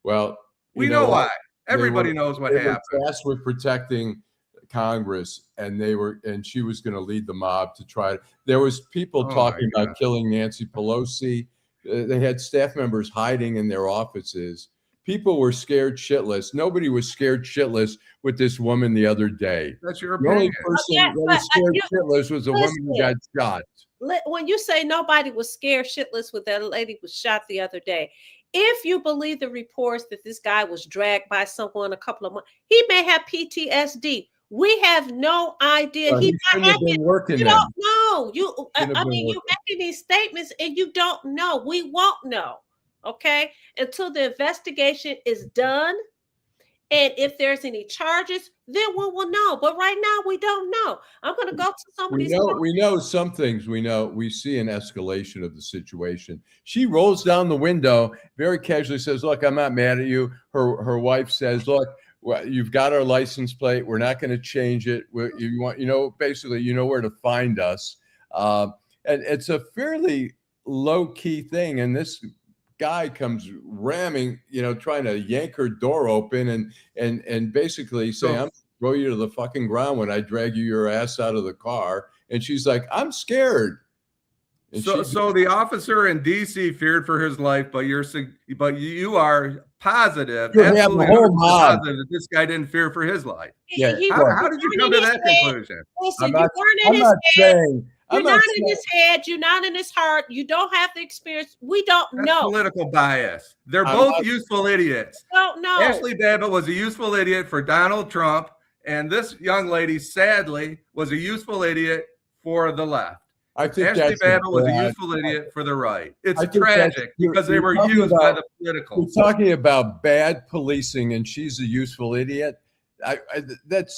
Well, we know why. Everybody knows what happened. They were tasked with protecting Congress, and she was going to lead the mob to try. There was people talking about killing Nancy Pelosi. They had staff members hiding in their offices. People were scared shitless. Nobody was scared shitless with this woman the other day. That's your opinion. The only person that was scared shitless was the woman who got shot. When you say nobody was scared shitless with that lady was shot the other day, if you believe the reports that this guy was dragged by someone a couple of months, he may have PTSD. We have no idea. He shouldn't have been working. You don't know. You're making these statements and you don't know. We won't know. Okay, until the investigation is done, and if there's any charges, then we will know. But right now, we don't know. I'm going to go to some of these. We know some things. We see an escalation of the situation. She rolls down the window, very casually says, "Look, I'm not mad at you." Her wife says, "Look, you've got our license plate. We're not going to change it. Basically, you know where to find us." And it's a fairly low key thing, and this guy comes ramming, trying to yank her door open and basically say, "I'm going to throw you to the fucking ground when I drag your ass out of the car." And she's like, "I'm scared." And so the officer in DC feared for his life, but you are positive, absolutely positive that this guy didn't fear for his life. Yeah. How did you come to that conclusion? Listen, you're not in his head. You're not in his heart. You don't have the experience. We don't know. Political bias. They're both useful idiots. Don't know. Ashley Babbitt was a useful idiot for Donald Trump, and this young lady, sadly, was a useful idiot for the left. I think Ashley Babbitt was a useful idiot for the right. It's tragic because they were used by the political. We're talking about bad policing, and she's a useful idiot. I'm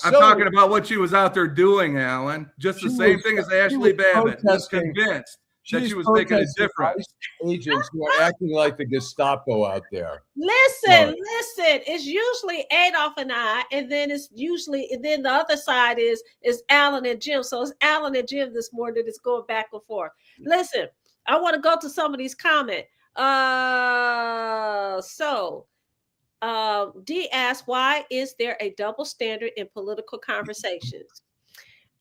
talking about what she was out there doing, Allan. Just the same thing as Ashley Babbitt was convinced. that she was making a difference. Agents who are acting like the Gestapo out there. Listen. It's usually Adolf and I, and then the other side is Allan and Jim. So it's Allan and Jim this morning that's going back and forth. Listen, I want to go to some of these comments. D asks, why is there a double standard in political conversations?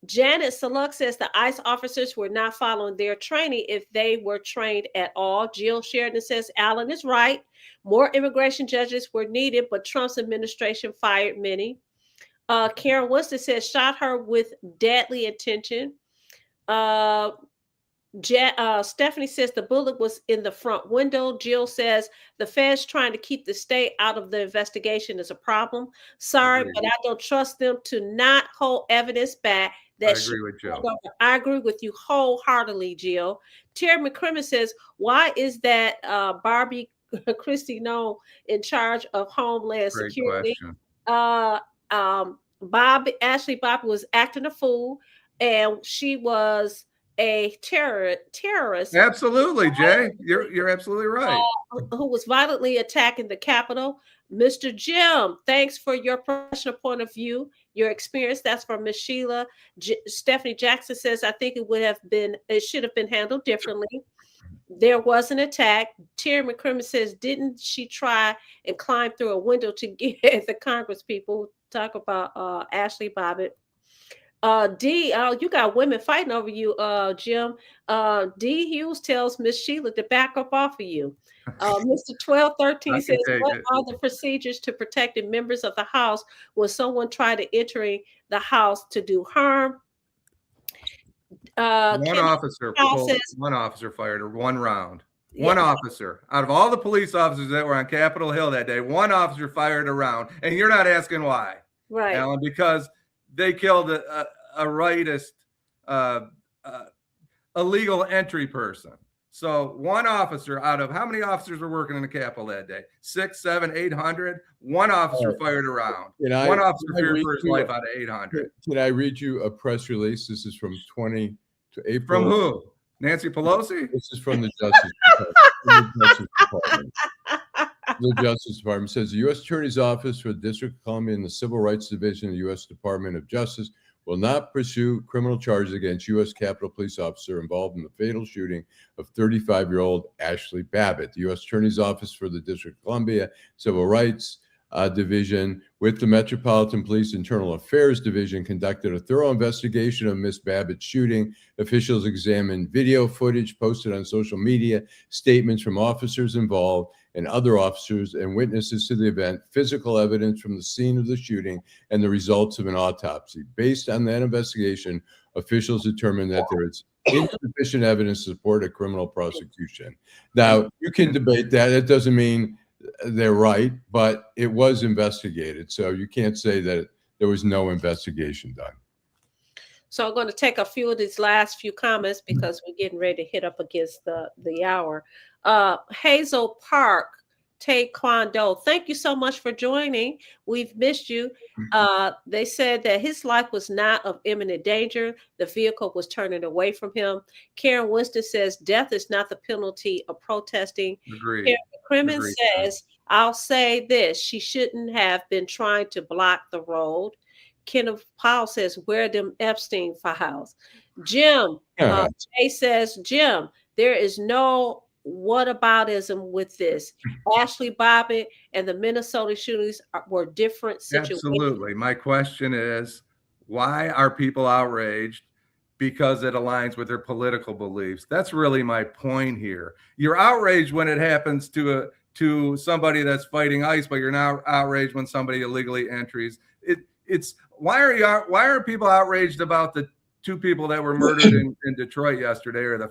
Janet Seluk says the ICE officers were not following their training if they were trained at all. Jill Sheridan says Allan is right. More immigration judges were needed, but Trump's administration fired many. Karen Winston says shot her with deadly intention. Stephanie says the bullet was in the front window. Jill says the feds trying to keep the state out of the investigation is a problem. Sorry, but I don't trust them to not hold evidence back. I agree with Jill. I agree with you wholeheartedly, Jill. Terry McCrimmon says, why is that Barbie Christie known in charge of Homeland Great Security? question. Ashley Bobby was acting a fool, and she was a terrorist. Absolutely, Jay. You're absolutely right. Who was violently attacking the Capitol. Mr. Jim, thanks for your professional point of view, your experience. That's from Miss Sheila. Stephanie Jackson says, I think it should have been handled differently. There was an attack. Terry McCrimmon says, didn't she try and climb through a window to get at the Congress people? Talk about Ashley Bobbitt. You got women fighting over you, Jim. D Hughes tells Miss Sheila to back up off of you. Mr. 1213 says, what are the procedures to protecting members of the House when someone tried to enter the House to do harm? One officer fired her one round. One officer out of all the police officers that were on Capitol Hill that day, one officer fired a round, and you're not asking why, right, Allan? Because they killed a rightist, illegal entry person. So one officer out of how many officers were working in the Capitol that day? 600, 700, 800. One officer fired a round. One officer feared for his life out of 800. Can I read you a press release? This is from 20 to April. From who? Nancy Pelosi? This is from the Justice Department. The Justice Department says the U.S. Attorney's Office for the District of Columbia and the Civil Rights Division of the U.S. Department of Justice will not pursue criminal charges against U.S. Capitol Police officer involved in the fatal shooting of 35-year-old Ashley Babbitt. The U.S. Attorney's Office for the District of Columbia Civil Rights Division with the Metropolitan Police Internal Affairs Division conducted a thorough investigation of Ms. Babbitt's shooting. Officials examined video footage posted on social media, statements from officers involved and other officers and witnesses to the event, physical evidence from the scene of the shooting, and the results of an autopsy. Based on that investigation, officials determined that there is insufficient evidence to support a criminal prosecution. Now, you can debate that. It doesn't mean they're right, but it was investigated. So you can't say that there was no investigation done. So I'm going to take a few of these last few comments because we're getting ready to hit up against the hour. Hazel Park, Taekwondo, thank you so much for joining. We've missed you. They said that his life was not of imminent danger. The vehicle was turning away from him. Karen Winston says death is not the penalty of protesting. Agreed. Karen Crimmins says, I'll say this, she shouldn't have been trying to block the road. Kenneth Powell says, where are them Epstein files? Jim, Jay says, Jim, there is no whataboutism with this. Ashley Bobbitt and the Minnesota shootings were different situations. Absolutely. My question is, why are people outraged? Because it aligns with their political beliefs. That's really my point here. You're outraged when it happens to somebody that's fighting ICE, but you're not outraged when somebody illegally enters. Why are people outraged about the 2 people that were murdered in Detroit yesterday, or the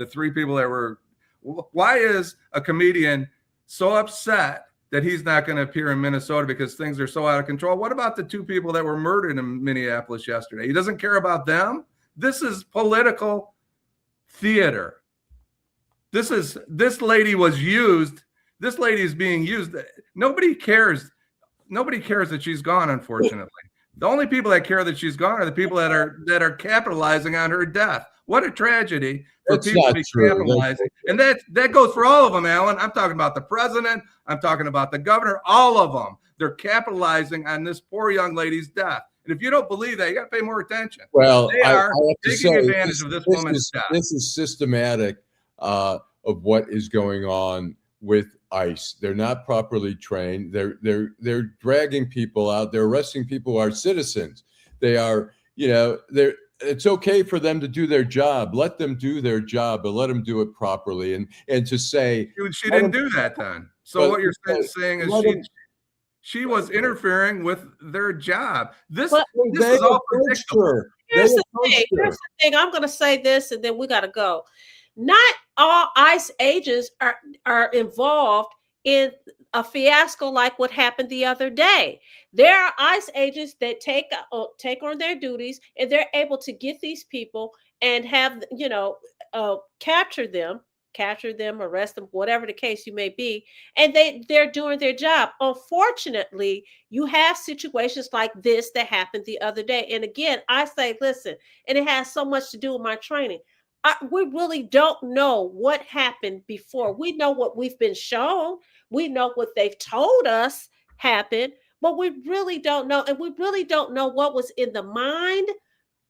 3 people that were? Why is a comedian so upset that he's not going to appear in Minnesota because things are so out of control? What about the 2 people that were murdered in Minneapolis yesterday? He doesn't care about them. This is political theater. This lady was used. This lady is being used. Nobody cares. Nobody cares that she's gone, unfortunately. The only people that care that she's gone are the people that are capitalizing on her death. What a tragedy for That's people to not be true. capitalizing. And that goes for all of them, Allan. I'm talking about the president. I'm talking about the governor. All of them. They're capitalizing on this poor young lady's death. And if you don't believe that, you got to pay more attention. Well, They I are have to taking say, advantage of this woman's death. This is systematic of what is going on with ICE. They're not properly trained. They're dragging people out. They're arresting people who are citizens. They are, it's okay for them to do their job. Let them do their job, but let them do it properly. And to say she didn't do that then. So what you're saying is she was interfering with their job. This is all predictable. Here's the thing. I'm going to say this, and then we got to go. Not all ICE agents are involved in a fiasco like what happened the other day. There are ICE agents that take on their duties, and they're able to get these people and have capture them, arrest them, whatever the case you may be, and they're doing their job. Unfortunately, you have situations like this that happened the other day. And again, I say, listen, and it has so much to do with my training. We really don't know what happened before. We know what we've been shown. We know what they've told us happened, but we really don't know. And we really don't know what was in the mind,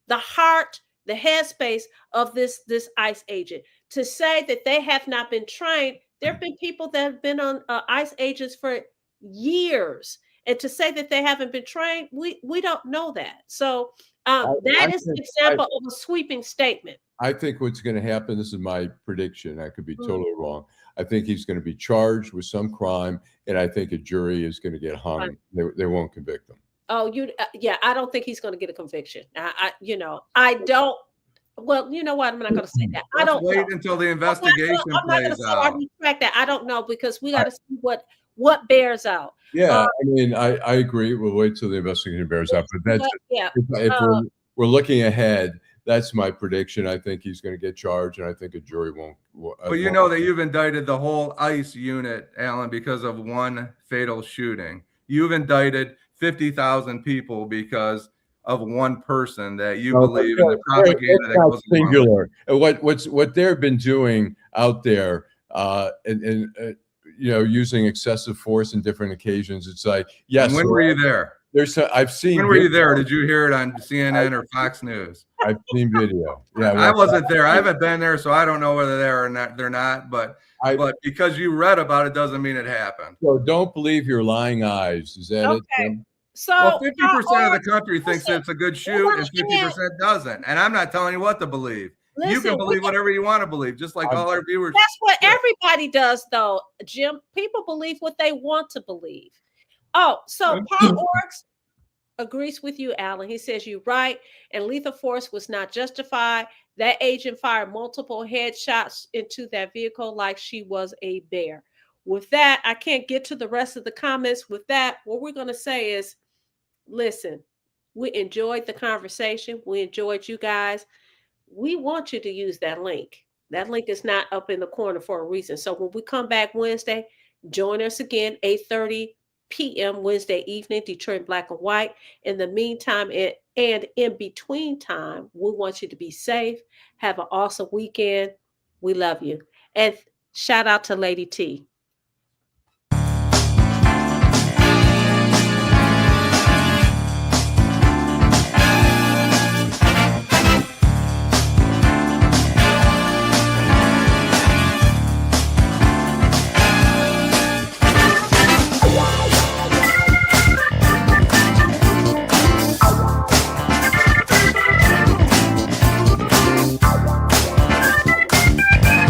the heart, the headspace of this ICE agent. To say that they have not been trained, there have been people that have been on ICE agents for years. And to say that they haven't been trained, we don't know that. So that is an example of a sweeping statement. I think what's going to happen, this is my prediction, I could be totally wrong. I think he's going to be charged with some crime, and I think a jury is going to get hung. They won't convict him. Oh, I don't think he's going to get a conviction. I don't. Well, you know what? I'm not going to say that. I don't wait until the investigation plays out. I don't know, because we got to see what bears out. Yeah, I agree. We'll wait till the investigation bears out. But that's if we're looking ahead. That's my prediction. I think he's going to get charged, and I think a jury won't. Well, you know that you've indicted the whole ICE unit, Allan, because of one fatal shooting. You've indicted 50,000 people because of one person that you believe in the propaganda that goes singular. What they've been doing out there, and using excessive force in different occasions. It's like, yes. And when were you there? I've seen. When were you there? Did you hear it on CNN or Fox News? I've seen video. Yeah, I wasn't there. I haven't been there, so I don't know whether they're or not. They're not, but because you read about it doesn't mean it happened. So don't believe your lying eyes. Is that it? So 50% of the country thinks it's a good shoot, and 50% doesn't. And I'm not telling you what to believe. You can believe whatever you want to believe, just like all our viewers. That's what everybody does, though, Jim. People believe what they want to believe. Oh, so Paul Orks agrees with you, Allan. He says you're right, and lethal force was not justified. That agent fired multiple headshots into that vehicle like she was a bear. With that, I can't get to the rest of the comments. With that, what we're going to say is, listen, we enjoyed the conversation. We enjoyed you guys. We want you to use that link. That link is not up in the corner for a reason. So when we come back Wednesday, join us again, 8:30 p.m. Wednesday evening, Detroit Black and White. In the meantime, and in between time, we want you to be safe. Have an awesome weekend. We love you. And shout out to Lady T.